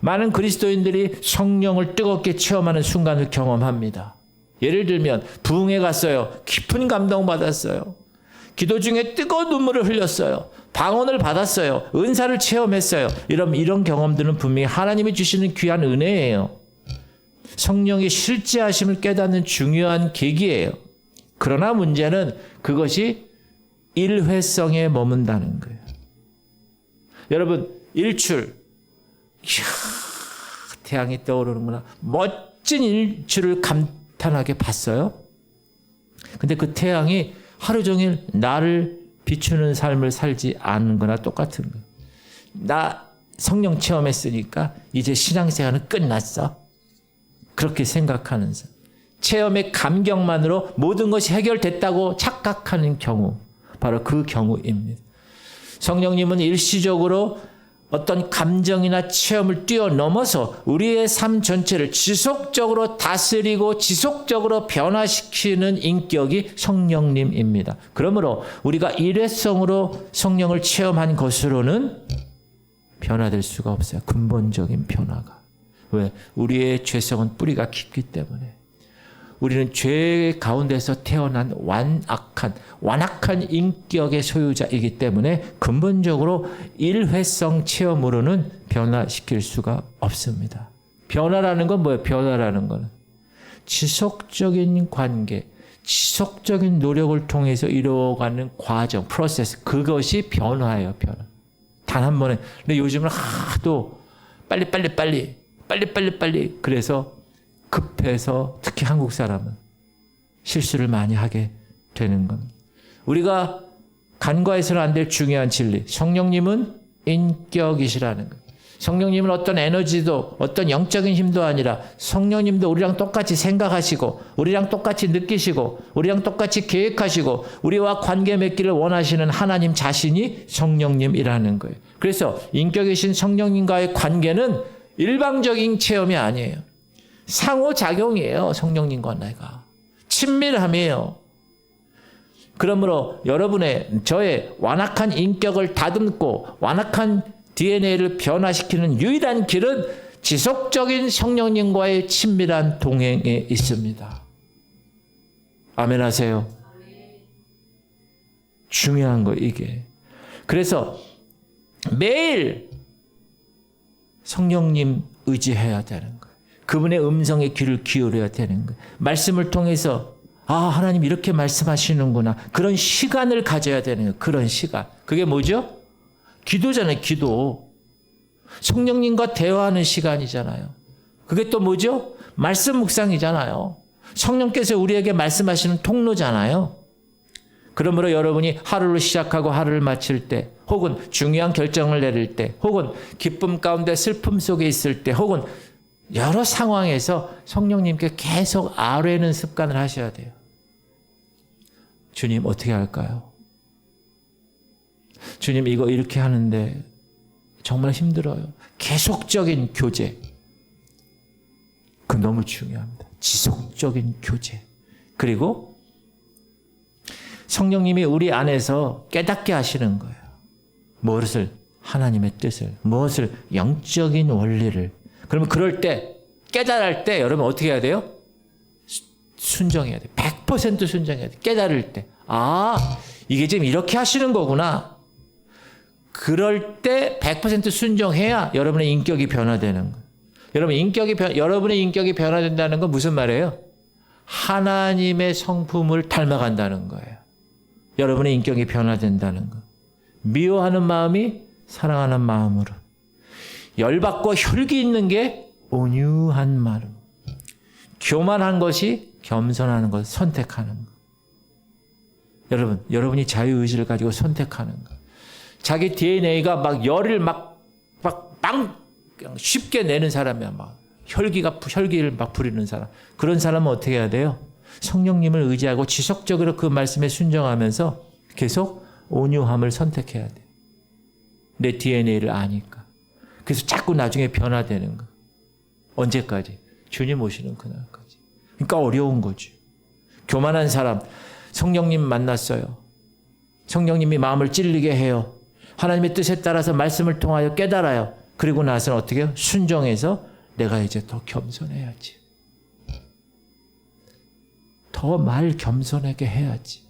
많은 그리스도인들이 성령을 뜨겁게 체험하는 순간을 경험합니다. 예를 들면 부흥회 갔어요. 깊은 감동 받았어요. 기도 중에 뜨거운 눈물을 흘렸어요. 방언을 받았어요. 은사를 체험했어요. 이런 경험들은 분명히 하나님이 주시는 귀한 은혜예요. 성령의 실제하심을 깨닫는 중요한 계기예요. 그러나 문제는 그것이 일회성에 머문다는 거예요. 여러분, 일출. 이야, 태양이 떠오르는구나. 멋진 일출을 감탄하게 봤어요. 근데 그 태양이 하루 종일 나를 비추는 삶을 살지 않는 거나 똑같은 거예요. 나 성령 체험했으니까 이제 신앙생활은 끝났어. 그렇게 생각하는 사람. 체험의 감격만으로 모든 것이 해결됐다고 착각하는 경우. 바로 그 경우입니다. 성령님은 일시적으로 어떤 감정이나 체험을 뛰어넘어서 우리의 삶 전체를 지속적으로 다스리고 지속적으로 변화시키는 인격이 성령님입니다. 그러므로 우리가 일회성으로 성령을 체험한 것으로는 변화될 수가 없어요. 근본적인 변화가. 왜? 우리의 죄성은 뿌리가 깊기 때문에. 우리는 죄 가운데서 태어난 완악한 인격의 소유자이기 때문에 근본적으로 일회성 체험으로는 변화시킬 수가 없습니다. 변화라는 건 뭐예요? 변화라는 건 지속적인 관계, 지속적인 노력을 통해서 이루어가는 과정, 프로세스, 그것이 변화예요. 변화. 단 한 번에. 근데 요즘은 하도 빨리 그래서 급해서 특히 한국 사람은 실수를 많이 하게 되는 겁니다. 우리가 간과해서는 안 될 중요한 진리. 성령님은 인격이시라는 거예요. 성령님은 어떤 에너지도 어떤 영적인 힘도 아니라 성령님도 우리랑 똑같이 생각하시고 우리랑 똑같이 느끼시고 우리랑 똑같이 계획하시고 우리와 관계 맺기를 원하시는 하나님 자신이 성령님이라는 거예요. 그래서 인격이신 성령님과의 관계는 일방적인 체험이 아니에요. 상호작용이에요. 성령님과 내가. 친밀함이에요. 그러므로 저의 완악한 인격을 다듬고 완악한 DNA를 변화시키는 유일한 길은 지속적인 성령님과의 친밀한 동행에 있습니다. 아멘 하세요. 중요한 거 이게. 그래서 매일 성령님 의지해야 되는 거예요. 그분의 음성에 귀를 기울여야 되는 거예요. 말씀을 통해서 하나님 이렇게 말씀하시는구나. 그런 시간을 가져야 되는 거예요. 그런 시간. 그게 뭐죠? 기도잖아요. 기도. 성령님과 대화하는 시간이잖아요. 그게 또 뭐죠? 말씀 묵상이잖아요. 성령께서 우리에게 말씀하시는 통로잖아요. 그러므로 여러분이 하루를 시작하고 하루를 마칠 때 혹은 중요한 결정을 내릴 때 혹은 기쁨 가운데 슬픔 속에 있을 때 혹은 여러 상황에서 성령님께 계속 아뢰는 습관을 하셔야 돼요. 주님 어떻게 할까요? 주님 이거 이렇게 하는데 정말 힘들어요. 계속적인 교제. 그 너무 중요합니다. 지속적인 교제. 그리고 성령님이 우리 안에서 깨닫게 하시는 거예요. 무엇을? 하나님의 뜻을. 무엇을? 영적인 원리를. 그러면 그럴 때 깨달을 때 여러분 어떻게 해야 돼요? 순종해야 돼요. 100% 순종해야 돼요. 깨달을 때. 이게 지금 이렇게 하시는 거구나. 그럴 때 100% 순종해야 여러분의 인격이 변화되는 거예요. 여러분의 인격이 변화된다는 건 무슨 말이에요? 하나님의 성품을 닮아간다는 거예요. 여러분의 인격이 변화된다는 거. 미워하는 마음이 사랑하는 마음으로. 열받고 혈기 있는 게 온유한 마음. 교만한 것이 겸손하는 것, 선택하는 것. 여러분이 자유의지를 가지고 선택하는 것. 자기 DNA가 막 열을 쉽게 내는 사람이야. 혈기를 막 부리는 사람. 그런 사람은 어떻게 해야 돼요? 성령님을 의지하고 지속적으로 그 말씀에 순종하면서 계속 온유함을 선택해야 돼요. 내 DNA를 아니까. 그래서 자꾸 나중에 변화되는 거. 언제까지? 주님 오시는 그날까지. 그러니까 어려운 거지. 교만한 사람, 성령님 만났어요. 성령님이 마음을 찔리게 해요. 하나님의 뜻에 따라서 말씀을 통하여 깨달아요. 그리고 나서는 어떻게 해요? 순종해서 내가 이제 더 겸손해야지. 더 말 겸손하게 해야지.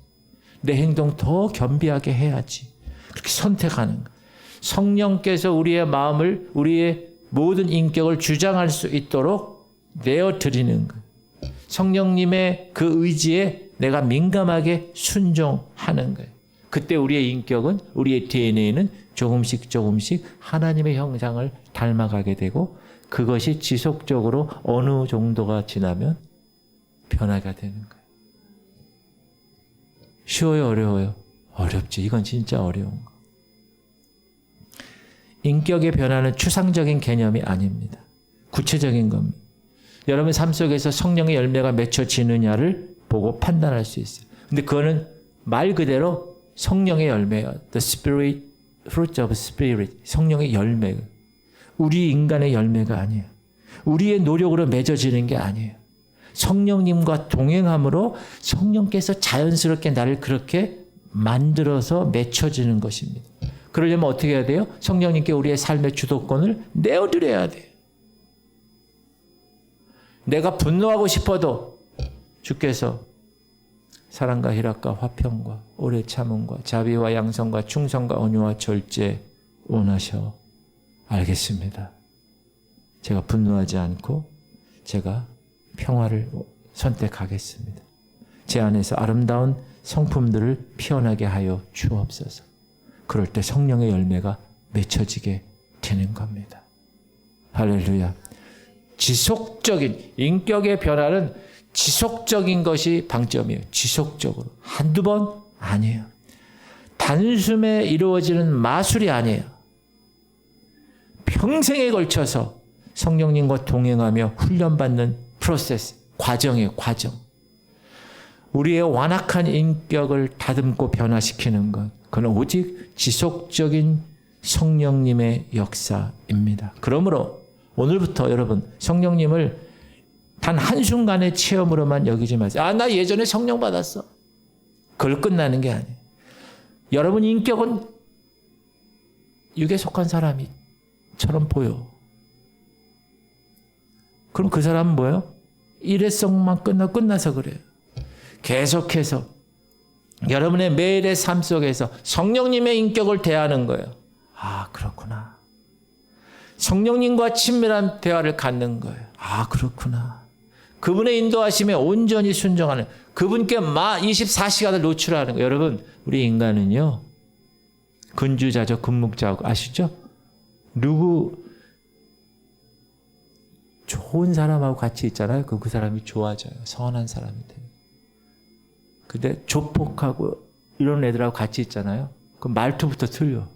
내 행동 더 겸비하게 해야지. 그렇게 선택하는 거. 성령께서 우리의 마음을, 우리의 모든 인격을 주장할 수 있도록 내어드리는 거. 성령님의 그 의지에 내가 민감하게 순종하는 거예요. 그때 우리의 인격은, 우리의 DNA는 조금씩 하나님의 형상을 닮아가게 되고 그것이 지속적으로 어느 정도가 지나면 변화가 되는 거예요. 쉬워요, 어려워요? 어렵지. 이건 진짜 어려운 거. 인격의 변화는 추상적인 개념이 아닙니다. 구체적인 겁니다. 여러분 삶 속에서 성령의 열매가 맺혀지느냐를 보고 판단할 수 있어요. 근데 그거는 말 그대로 성령의 열매예요. The Spirit, fruit of Spirit. 성령의 열매. 우리 인간의 열매가 아니에요. 우리의 노력으로 맺어지는 게 아니에요. 성령님과 동행함으로 성령께서 자연스럽게 나를 그렇게 만들어서 맺혀지는 것입니다. 그러려면 어떻게 해야 돼요? 성령님께 우리의 삶의 주도권을 내어드려야 돼요. 내가 분노하고 싶어도 주께서 사랑과 희락과 화평과 오래 참음과 자비와 양성과 충성과 온유와 절제 원하셔. 알겠습니다. 제가 분노하지 않고 제가 평화를 선택하겠습니다. 제 안에서 아름다운 성품들을 피어나게 하여 주옵소서. 그럴 때 성령의 열매가 맺혀지게 되는 겁니다. 할렐루야. 지속적인 인격의 변화는 지속적인 것이 방점이에요. 지속적으로. 한두 번 아니에요. 단숨에 이루어지는 마술이 아니에요. 평생에 걸쳐서 성령님과 동행하며 훈련받는 프로세스, 과정이에요. 과정. 우리의 완악한 인격을 다듬고 변화시키는 것, 그건 오직 지속적인 성령님의 역사입니다. 그러므로 오늘부터 여러분 성령님을 단 한순간의 체험으로만 여기지 마세요. 아, 나 예전에 성령 받았어. 그걸 끝나는 게 아니에요. 여러분 인격은 육에 속한 사람이처럼 보여. 그럼 그 사람은 뭐예요? 일회성만 끝나서 그래요. 계속해서 여러분의 매일의 삶 속에서 성령님의 인격을 대하는 거예요. 아, 그렇구나. 성령님과 친밀한 대화를 갖는 거예요. 아, 그렇구나. 그분의 인도하심에 온전히 순종하는, 그분께 24시간을 노출하는 거예요. 여러분, 우리 인간은요, 근주자죠, 근묵자고 아시죠? 누구 좋은 사람하고 같이 있잖아요. 그 사람이 좋아져요. 선한 사람이 돼요. 근데 조폭하고 이런 애들하고 같이 있잖아요. 그럼 말투부터 틀려.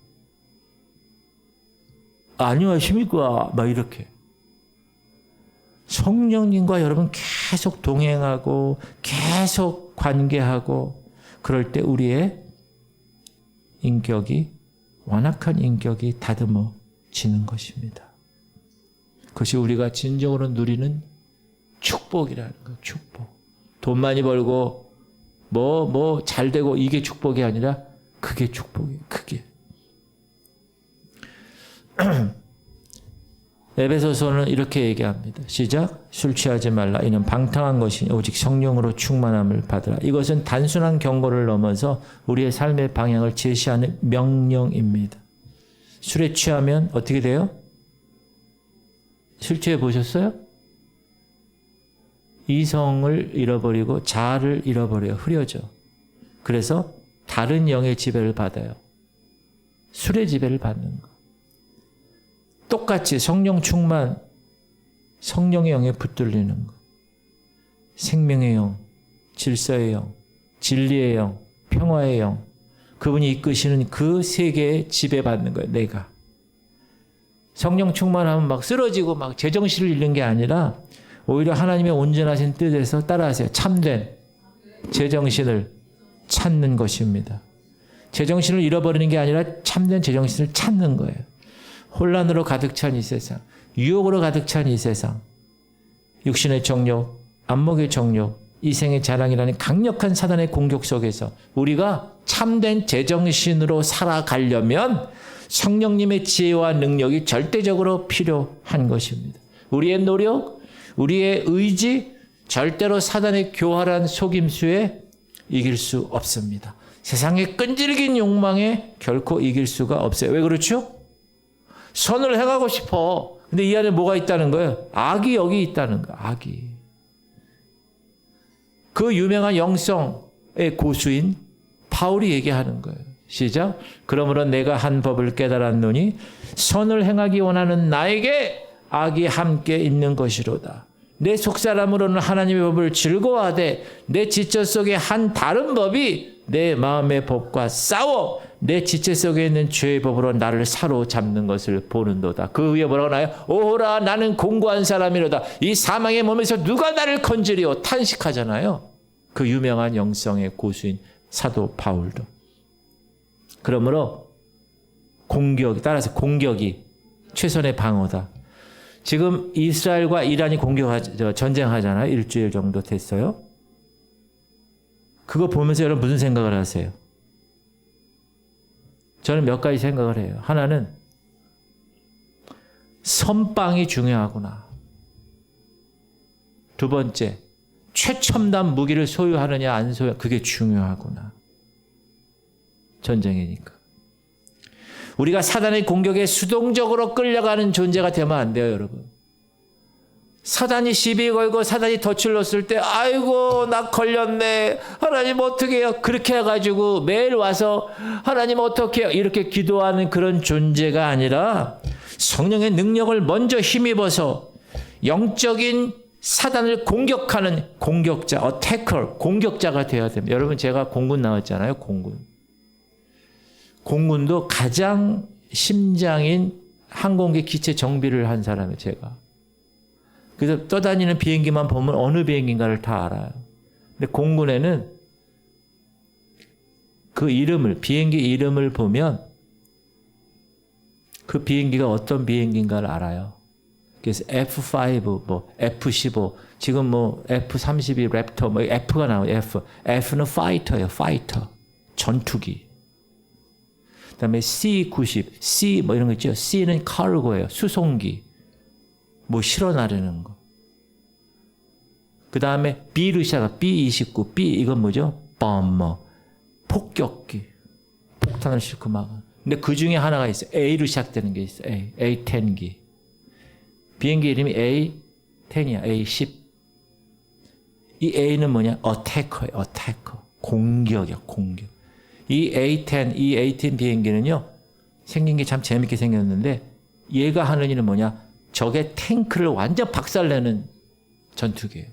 안녕하십니까? 막 이렇게. 성령님과 여러분 계속 동행하고 계속 관계하고 그럴 때 우리의 인격이, 완악한 인격이 다듬어지는 것입니다. 그것이 우리가 진정으로 누리는 축복이라는 거예요. 축복. 돈 많이 벌고 잘 되고 이게 축복이 아니라 그게 축복이에요. 그게. 에베소서는 이렇게 얘기합니다. 시작. 술 취하지 말라. 이는 방탕한 것이니 오직 성령으로 충만함을 받으라. 이것은 단순한 경고를 넘어서 우리의 삶의 방향을 제시하는 명령입니다. 술에 취하면 어떻게 돼요? 술 취해 보셨어요? 이성을 잃어버리고 자아를 잃어버려요. 흐려져. 그래서 다른 영의 지배를 받아요. 술의 지배를 받는 거. 똑같이 성령 충만, 성령의 영에 붙들리는 거. 생명의 영, 질서의 영, 진리의 영, 평화의 영. 그분이 이끄시는 그 세계에 지배받는 거예요. 내가. 성령 충만하면 막 쓰러지고 막 제정신을 잃는 게 아니라 오히려 하나님의 온전하신 뜻에서 따라하세요. 참된 제정신을 찾는 것입니다. 제정신을 잃어버리는 게 아니라 참된 제정신을 찾는 거예요. 혼란으로 가득 찬 이 세상, 유혹으로 가득 찬 이 세상, 육신의 정욕, 안목의 정욕, 이생의 자랑이라는 강력한 사단의 공격 속에서 우리가 참된 제정신으로 살아가려면 성령님의 지혜와 능력이 절대적으로 필요한 것입니다. 우리의 노력, 우리의 의지, 절대로 사단의 교활한 속임수에 이길 수 없습니다. 세상의 끈질긴 욕망에 결코 이길 수가 없어요. 왜 그렇죠? 선을 행하고 싶어. 근데 이 안에 뭐가 있다는 거예요? 악이 여기 있다는 거예요. 악이. 그 유명한 영성의 고수인 바울이 얘기하는 거예요. 시작. 그러므로 내가 한 법을 깨달았노니 선을 행하기 원하는 나에게 악이 함께 있는 것이로다. 내 속사람으로는 하나님의 법을 즐거워하되 내 지체 속에 한 다른 법이 내 마음의 법과 싸워 내 지체 속에 있는 죄의 법으로 나를 사로잡는 것을 보는도다. 그 위에 뭐라고 나요? 오호라 나는 공고한 사람이로다. 이 사망의 몸에서 누가 나를 건지리오 탄식하잖아요. 그 유명한 영성의 고수인 사도 바울도. 그러므로 따라서 공격이 최선의 방어다. 지금 이스라엘과 이란이 전쟁하잖아요. 일주일 정도 됐어요. 그거 보면서 여러분 무슨 생각을 하세요? 저는 몇 가지 생각을 해요. 하나는 선빵이 중요하구나. 두 번째, 최첨단 무기를 소유하느냐 안 소유, 그게 중요하구나. 전쟁이니까. 우리가 사단의 공격에 수동적으로 끌려가는 존재가 되면 안 돼요, 여러분. 사단이 시비 걸고 사단이 덫을 놨을 때 아이고 나 걸렸네. 하나님 어떻게 해요? 그렇게 해가지고 매일 와서 하나님 어떻게 해요? 이렇게 기도하는 그런 존재가 아니라 성령의 능력을 먼저 힘입어서 영적인 사단을 공격하는 공격자, 어태커, 공격자가 되어야 됩니다. 여러분 제가 공군 나왔잖아요. 공군도 가장 심장인 항공기 기체 정비를 한 사람이에요. 제가. 그래서 떠다니는 비행기만 보면 어느 비행기인가를 다 알아요. 근데 공군에는 그 비행기 이름을 보면 그 비행기가 어떤 비행기인가를 알아요. 그래서 F5, F-15, 지금 F-32 랩터, F가 나와요. F는 파이터예요. 파이터. 전투기. 그 다음에 C-90, C 이런 거 있죠. C는 카르고예요. 수송기. 실어 나르는 거. 그 다음에 B로 시작하 B-29, B 이건 뭐죠? bomber. 폭격기. 폭탄을 싣고 막아. 근데 그 중에 하나가 있어요. A로 시작되는 게 있어요. A-10기. 비행기 이름이 A-10이야. A-10. 이 A는 뭐냐? 어태커예요. 어태커. 공격이야. 공격. 이 A-10 비행기는요. 생긴 게 참 재밌게 생겼는데 얘가 하는 일은 뭐냐? 적의 탱크를 완전 박살내는 전투기예요.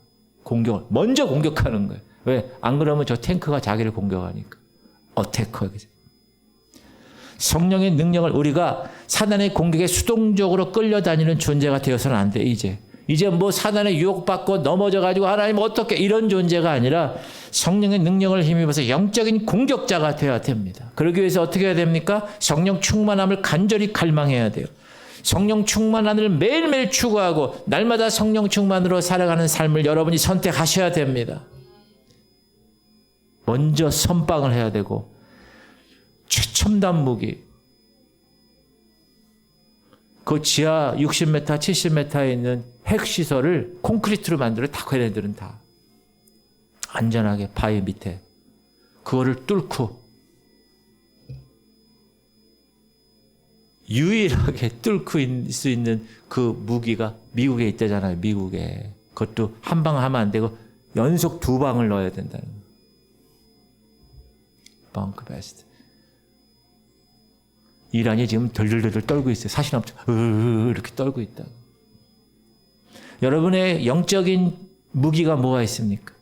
먼저 공격하는 거예요. 왜? 안 그러면 저 탱크가 자기를 공격하니까. 어태커. 성령의 능력을 우리가 사단의 공격에 수동적으로 끌려다니는 존재가 되어서는 안 돼. 이제 사단에 유혹받고 넘어져가지고 하나님 어떻게 이런 존재가 아니라 성령의 능력을 힘입어서 영적인 공격자가 되어야 됩니다. 그러기 위해서 어떻게 해야 됩니까? 성령 충만함을 간절히 갈망해야 돼요. 성령 충만함을 매일매일 추구하고 날마다 성령 충만으로 살아가는 삶을 여러분이 선택하셔야 됩니다. 먼저 선빵을 해야 되고 최첨단 무기 그 지하 60m, 70m에 있는 핵시설을 콘크리트로 만들어 다 걔네들은 다 안전하게 바위 밑에 그거를 뚫고 유일하게 뚫고 있을 수 있는 그 무기가 미국에 있다잖아요. 미국에. 그것도 한 방 하면 안 되고 연속 2방을 넣어야 된다는 거예요. 벙크 베스트. 이란이 지금 덜덜덜 떨고 있어요. 사실없죠. 이렇게 떨고 있다. 여러분의 영적인 무기가 뭐가 있습니까?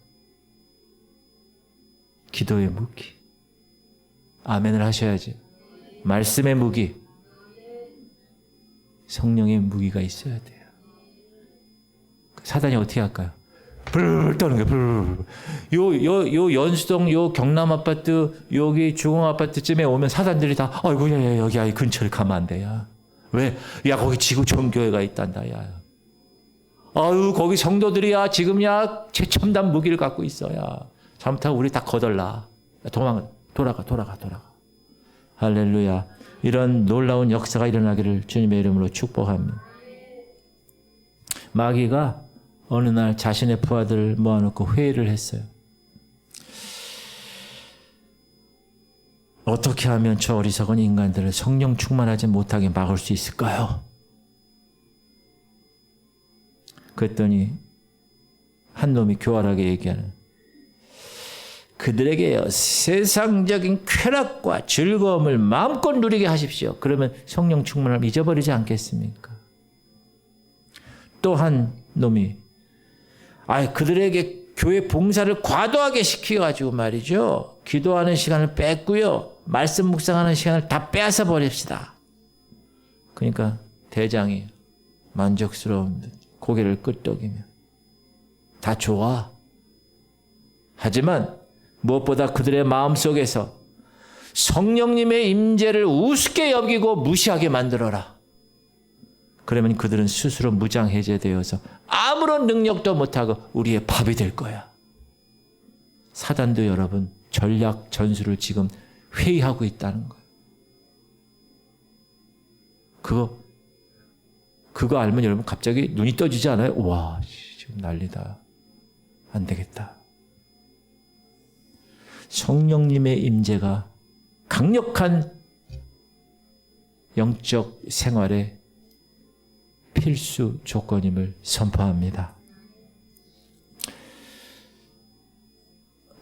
기도의 무기. 아멘을 하셔야지. 말씀의 무기. 성령의 무기가 있어야 돼요. 사단이 어떻게 할까요? 불 떠는 거예요. 요 연수동, 요 경남 아파트, 여기 중흥 아파트쯤에 오면 사단들이 다, 아이고, 야, 여기 근처를 가면 안 돼, 야. 왜? 야, 거기 지구 좋은 교회가 있단다, 야. 아유, 거기 성도들이야, 지금 최첨단 무기를 갖고 있어, 야. 잘못하면 우리 다 거덜나. 돌아가. 할렐루야. 이런 놀라운 역사가 일어나기를 주님의 이름으로 축복합니다. 마귀가 어느 날 자신의 부하들을 모아놓고 회의를 했어요. 어떻게 하면 저 어리석은 인간들을 성령 충만하지 못하게 막을 수 있을까요? 그랬더니 한 놈이 교활하게 얘기하는, 그들에게 세상적인 쾌락과 즐거움을 마음껏 누리게 하십시오. 그러면 성령 충만을 잊어버리지 않겠습니까? 또 한 놈이 그들에게 교회 봉사를 과도하게 시켜가지고 말이죠. 기도하는 시간을 뺐고요. 말씀 묵상하는 시간을 다 빼앗아 버립시다. 그러니까 대장이 만족스러운 듯 고개를 끄덕이며 다 좋아. 하지만 무엇보다 그들의 마음속에서 성령님의 임재를 우습게 여기고 무시하게 만들어라. 그러면 그들은 스스로 무장해제되어서 아무런 능력도 못하고 우리의 밥이 될 거야. 사단도 여러분 전략 전술을 지금 회의하고 있다는 거예요. 그거 알면 여러분 갑자기 눈이 떠지지 않아요? 와, 지금 난리다. 안 되겠다. 성령님의 임재가 강력한 영적 생활의 필수 조건임을 선포합니다.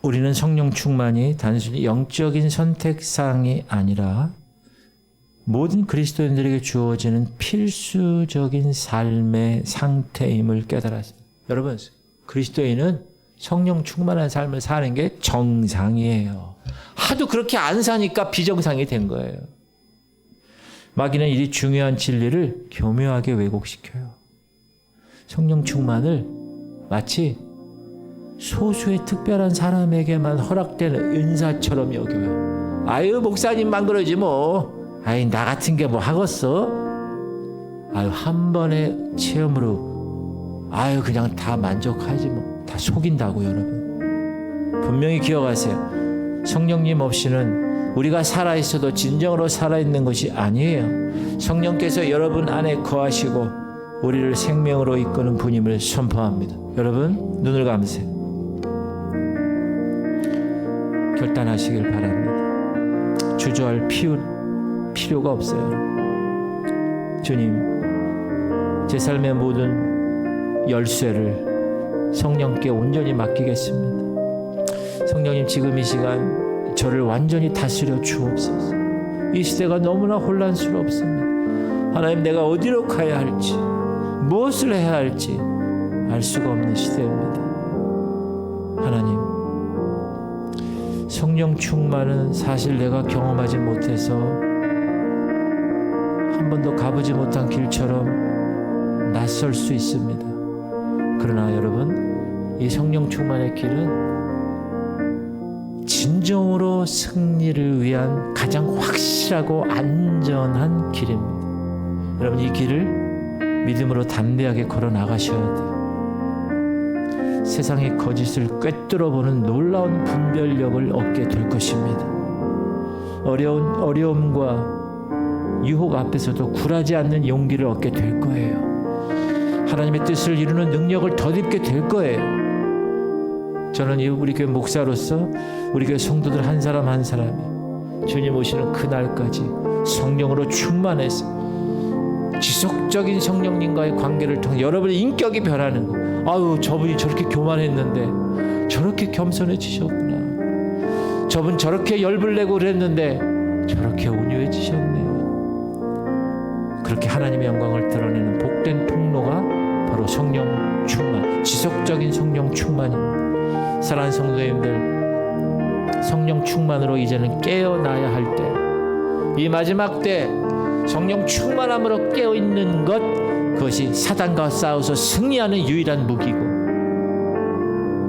우리는 성령 충만이 단순히 영적인 선택사항이 아니라 모든 그리스도인들에게 주어지는 필수적인 삶의 상태임을 깨달았습니다. 여러분, 그리스도인은 성령 충만한 삶을 사는 게 정상이에요. 하도 그렇게 안 사니까 비정상이 된 거예요. 마귀는 이 중요한 진리를 교묘하게 왜곡시켜요. 성령 충만을 마치 소수의 특별한 사람에게만 허락되는 은사처럼 여겨요. 아유, 목사님만 그러지 뭐. 아이, 나 같은 게 뭐 하겠어? 아유, 한 번의 체험으로 아유, 그냥 다 만족하지 뭐. 다 속인다고 여러분. 분명히 기억하세요. 성령님 없이는 우리가 살아있어도 진정으로 살아있는 것이 아니에요. 성령께서 여러분 안에 거하시고 우리를 생명으로 이끄는 분임을 선포합니다. 여러분 눈을 감으세요. 결단하시길 바랍니다. 주저할 필요가 없어요. 주님, 제 삶의 모든 열쇠를 성령께 온전히 맡기겠습니다. 성령님, 지금 이 시간 저를 완전히 다스려 주옵소서. 이 시대가 너무나 혼란스럽습니다. 하나님, 내가 어디로 가야 할지, 무엇을 해야 할지 알 수가 없는 시대입니다. 하나님, 성령 충만은 사실 내가 경험하지 못해서 한 번도 가보지 못한 길처럼 낯설 수 있습니다. 그러나 여러분, 이 성령 충만의 길은 진정으로 승리를 위한 가장 확실하고 안전한 길입니다. 여러분, 이 길을 믿음으로 담대하게 걸어 나가셔야 돼요. 세상의 거짓을 꿰뚫어보는 놀라운 분별력을 얻게 될 것입니다. 어려움과 유혹 앞에서도 굴하지 않는 용기를 얻게 될 거예요. 하나님의 뜻을 이루는 능력을 덧입게 될 거예요. 저는 우리 교회 목사로서 우리 교회 성도들 한 사람 한 사람이 주님 오시는 그날까지 성령으로 충만해서 지속적인 성령님과의 관계를 통해 여러분의 인격이 변하는 거. 아유, 저분이 저렇게 교만했는데 저렇게 겸손해지셨구나. 저분 저렇게 열불 내고 그랬는데 저렇게 온유해지셨네요. 그렇게 하나님의 영광을 드러내는 복된 통로가 바로 성령 충만, 지속적인 성령 충만입니다. 사랑하는 성도님들, 성령 충만으로 이제는 깨어나야 할 때, 이 마지막 때 성령 충만함으로 깨어있는 것, 그것이 사단과 싸워서 승리하는 유일한 무기고,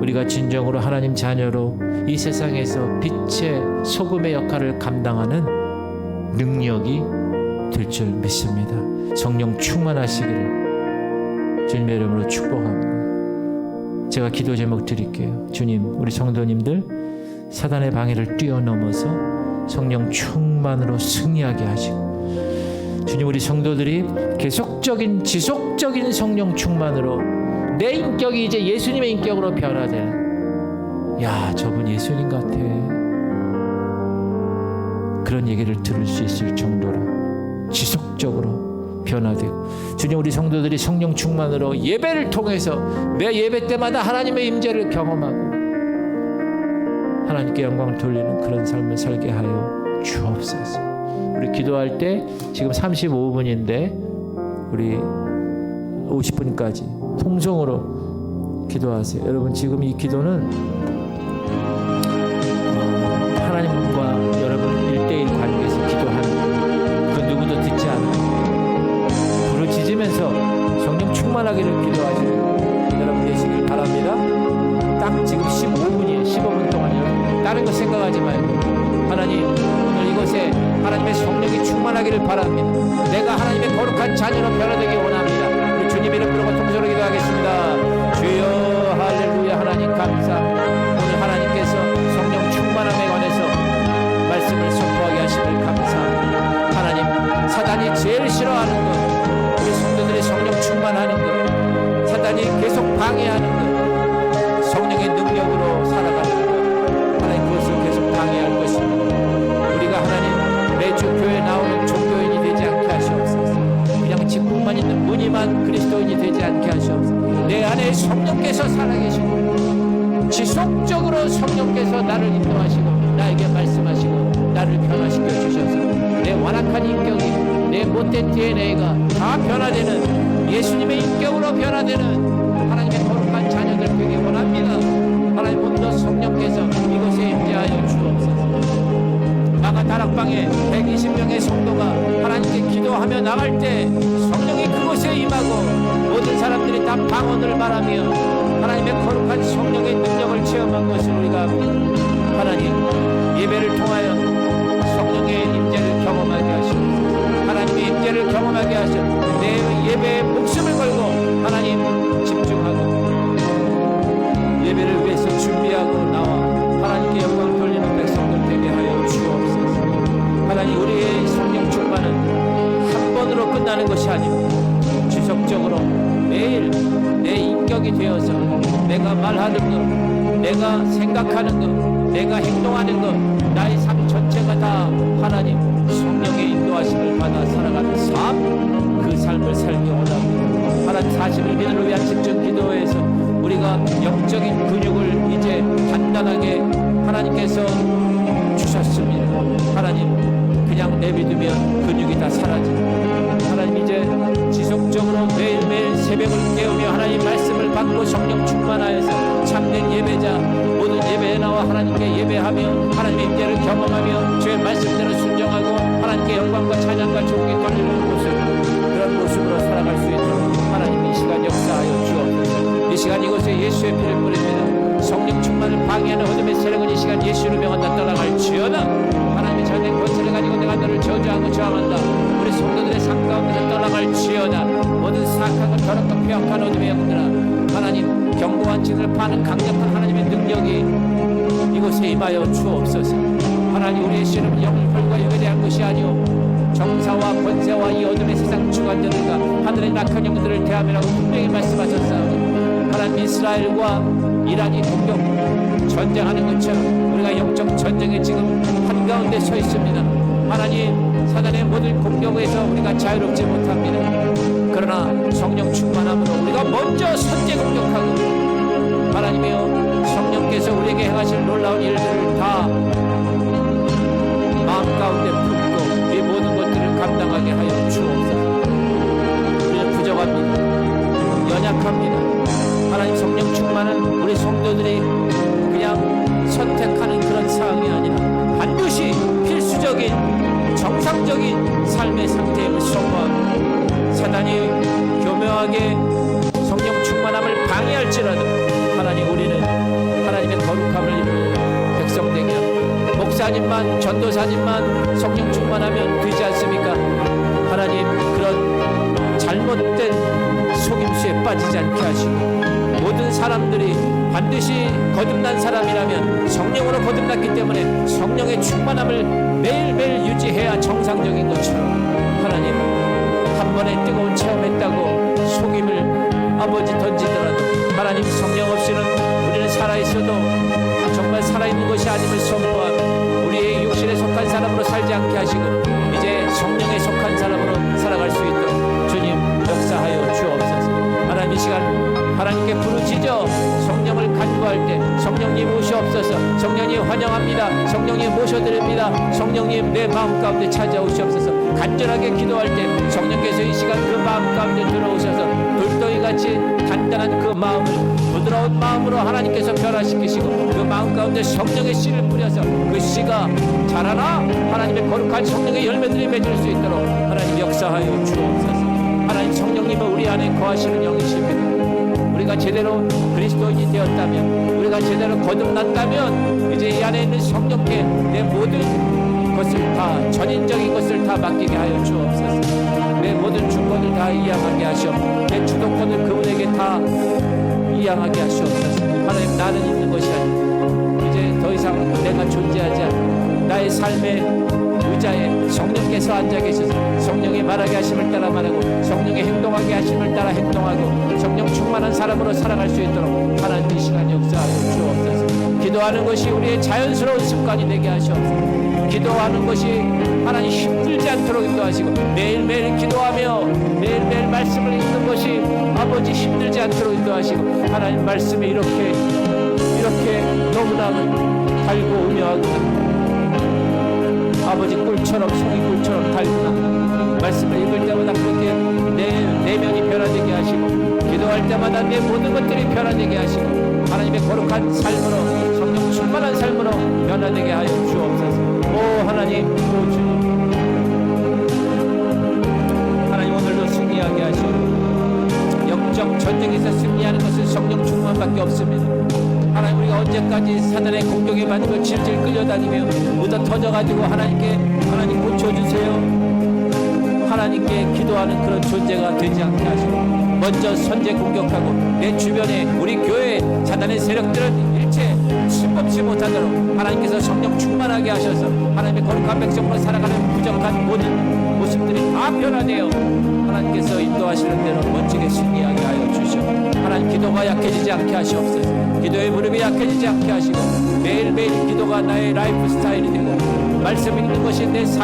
우리가 진정으로 하나님 자녀로 이 세상에서 빛의 소금의 역할을 감당하는 능력이 될 줄 믿습니다. 성령 충만하시기를 주님의 이름으로 축복합니다. 제가 기도 제목 드릴게요. 주님, 우리 성도님들 사단의 방해를 뛰어넘어서 성령 충만으로 승리하게 하시고, 주님, 우리 성도들이 계속적인 지속적인 성령 충만으로 내 인격이 이제 예수님의 인격으로 변화되는, 야, 저분 예수님 같아. 그런 얘기를 들을 수 있을 정도로 지속적으로 변화되고, 주님, 우리 성도들이 성령 충만으로 예배를 통해서 매 예배 때마다 하나님의 임재를 경험하고 하나님께 영광을 돌리는 그런 삶을 살게 하여 주옵소서. 우리 기도할 때 지금 35분인데 우리 50분까지 통성으로 기도하세요. 여러분, 지금 이 기도는 하나님과 여러분 1대1 관계에서 기도하는, 그 누구도 듣지 않아요. 부르짖으면서 성령 충만하기를 기도하시는 여러분 되시길 바랍니다. 딱 지금 15분이에요. 15분 동안 여러분 다른 거 생각하지 말고 하나님, 오늘 이곳에 하나님의 성령이 충만하기를 바랍니다. 내가 하나님의 거룩한 자녀로 변화되기 원합니다. 우리 주님 이름 부르고 통성으로 기도하겠습니다. 주여 할렐루야. 하나님 감사합니다. 오늘 하나님께서 성령 충만함에 관해서 말씀을 선포하게 하심을 감사합니다. 하나님, 사단이 제일 싫어하는 것, 우리 성도들이 성령 충만하는 것, 사단이 계속 방해하는 것, 성령의 능력으로 살아가는 것, 하나님 그것을 계속 방해할 것입니다. 우리가 하나님 매주 교회에 나오는 종교인이 되지 않게 하시옵소서. 그냥 직분만 있는 무늬만 그리스도인이 되지 않게 하시옵소서. 내 안에 성령께서 살아계시고 지속적으로 성령께서 나를 인도하시고 나에게 말씀하시고 나를 변화시켜 주셔서 내 완악한 인격이, 내 못된 DNA가 다 변화되는 예수님의 인격으로 변화되는 하나님의 거룩한 자녀들 되기 원합니다. 하나님, 오늘도 성령께서 이곳에 임재하여 주옵소서. 나가 다락방에 120명의 성도가 하나님께 기도하며 나갈 때 성령이 그곳에 임하고 모든 사람들이 다 방언을 말하며 하나님의 거룩한 성령의 능력을 체험한 것을 우리가 압니다. 하나님, 예배를 통하여 성령의 임재를 경험하게 하시고 하나님의 임재를 경험하게 하셔 내 예배에 목숨을 걸고 하나님 집중하고 예배를 위해서 준비하고 나와 하나님께 영광 돌리는 백성들 되게 하여 주옵소서. 하나님, 우리의 성령 충만은 한 번으로 끝나는 것이 아니고 지속적으로 매일 내 인격이 되어서 내가 말하는 것, 내가 생각하는 것, 내가 행동하는 것, 나의 삶 전체가 다 하나님 성령의 인도하심을 받아 살아가는 삶, 그 삶을 살기 원합니다. 하나님, 사실을 믿음을 위한 집중 기도에서 우리가 영적인 근육을 이제 단단하게 하나님께서 주셨습니다. 하나님, 그냥 내비두면 근육이 다 사라집니다. 하나님, 이제 지속적으로 매일매일 새벽을 깨우며 하나님 말씀을 받고 성령 충만하여서 참된 예배자, 모든 예배에 나와 하나님께 예배하며 하나님의 임재를 경험하며 주의 말씀대로 순종하고 하나님께 영광과 찬양과 존귀 돌리는 모습, 그런 모습으로 살아갈 수 있도록 하나님 이 시간 역사하여 주옵소서. 이 시간 이곳에 예수의 피를 뿌립니다. 성령 충만을 방해하는 어둠의 세력은 이 시간 예수를 명한다 떠나갈지어다. 하나님의 전된 권세를 가지고 내가 너를 저주하고 저항한다. 우리 성도들의 삶 가운데서 떠나갈지어다. 모든 사악하고 더럽고 폐역한 어둠의 영들아, 하나님 견고한 진을 파는 강력한 하나님의 능력이 이곳에 임하여 주옵소서. 하나님, 우리의 씨름은 영혈과 영에 대한 것이 아니오 정사와 권세와 이 어둠의 세상 주관자들과 하늘의 낙한 영들을 대함이라고 분명히 말씀하셨사오니 하나님, 이스라엘과 이란이 공격 전쟁하는 것처럼 우리가 영적 전쟁에 지금 한가운데 서 있습니다. 하나님, 사단의 모든 공격에서 우리가 자유롭지 못합니다. 그러나 성령 충만함으로 우리가 먼저 선제 공격하고 하나님이여, 성령께서 우리에게 행하실 놀라운 일들을 다 마음 가운데 품고 이 모든 것들을 감당하게 하여 주옵소서. 우리는 부족합니다. 연약합니다. 하나님, 성령 충만은 우리 성도들이 그냥 선택하는 그런 사항이 아니라 반드시 필수적인 정상적인 삶의 상태임을 선포하고 사단이 교묘하게 성령 충만함을 방해할지라도 하나님, 우리는 하나님의 거룩함을 이루는 백성 되게 합니다. 목사님만, 전도사님만 성령 충만하면 되지 않습니까? 하나님, 그런 잘못된 속임수에 빠지지 않게 하시고 모든 사람들이 반드시 거듭난 사람이라면 성령으로 거듭났기 때문에 성령의 충만함을 매일매일 유지해야 정상적인 것처럼 하나님, 한 번에 뜨거운 체험했다고 속임을 아버지 던지더라도 하나님, 성령 없이는 우리는 살아있어도 정말 살아있는 것이 아님을 선포하며 우리의 육신에 속한 사람으로 살지 않고 환영합니다. 성령님 모셔드립니다. 성령님 내 마음 가운데 찾아오시옵소서. 간절하게 기도할 때 성령께서 이 시간 그 마음 가운데 들어오셔서 돌덩이같이 단단한 그 마음을 부드러운 마음으로 하나님께서 변화시키시고 그 마음 가운데 성령의 씨를 뿌려서 그 씨가 자라나 하나님의 거룩한 성령의 열매들이 맺을 수 있도록 하나님 역사하여 주옵소서. 하나님 성령님은 우리 안에 거하시는 영이십니다. 우리가 제대로 그리스도인이 되었다면, 우리가 제대로 거듭났다면 이제 이 안에 있는 성령께 내 모든 것을 다, 전인적인 것을 다 맡기게 하여 주옵소서. 내 모든 주권을 다 이양하게 하시옵소서. 내 주도권을 그분에게 다 이양하게 하시옵소서. 하나님, 나는 있는 것이 아니고 이제 더 이상 내가 존재하지 않고 나의 삶의 의자에 성령께서 앉아 계셔서 성령의 말하게 하심을 따라 말하고 성령의 행동하게 하심을 따라 행동하고 성령 충만한 사람으로 살아갈 수 있도록 하나님 이 시간 역사하여 주옵소서. 기도하는 것이 우리의 자연스러운 습관이 되게 하시옵소서. 기도하는 것이 하나님 힘들지 않도록 인도하시고 매일매일 기도하며 매일매일 말씀을 읽는 것이 아버지 힘들지 않도록 인도하시고 하나님 말씀이 이렇게 너무나 달고 오묘하고 아버지 꿀처럼 송이 꿀처럼 달구나. 말씀을 읽을 때마다 그렇게 내 내면이 변화되게 하시고 기도할 때마다 내 모든 것들이 변화되게 하시고 하나님의 거룩한 삶으로 성령 충만한 삶으로 변화되게 하여 주옵소서. 오 하나님, 오 주님, 하나님 오늘도 승리하게 하시고 영적 전쟁에서 승리하는 것은 성령 충만밖에 없습니다. 하나님, 우리가 언제까지 사단의 공격에 맞으며 질질 끌려다니며 묻어 터져가지고 하나님 고쳐주세요. 하나님께 기도하는 그런 존재가 되지 않게 하시고 먼저 선제 공격하고 내 주변에 우리 교회 사단의 세력들은 일체 침범치 못하도록 하나님께서 성령 충만하게 하셔서 하나님의 거룩한 백성으로 살아가는 부정한 모든 모습들이 다 변화되어 하나님께서 인도하시는 대로 멋지게 승리하게 하여 주시오. 하나님, 기도가 약해지지 않게 하시옵소서. 기도의 무릎이 약해지지 않게 하시고 매일매일 기도가 나의 라이프 스타일이 되고 말씀 읽는 것이 내 삶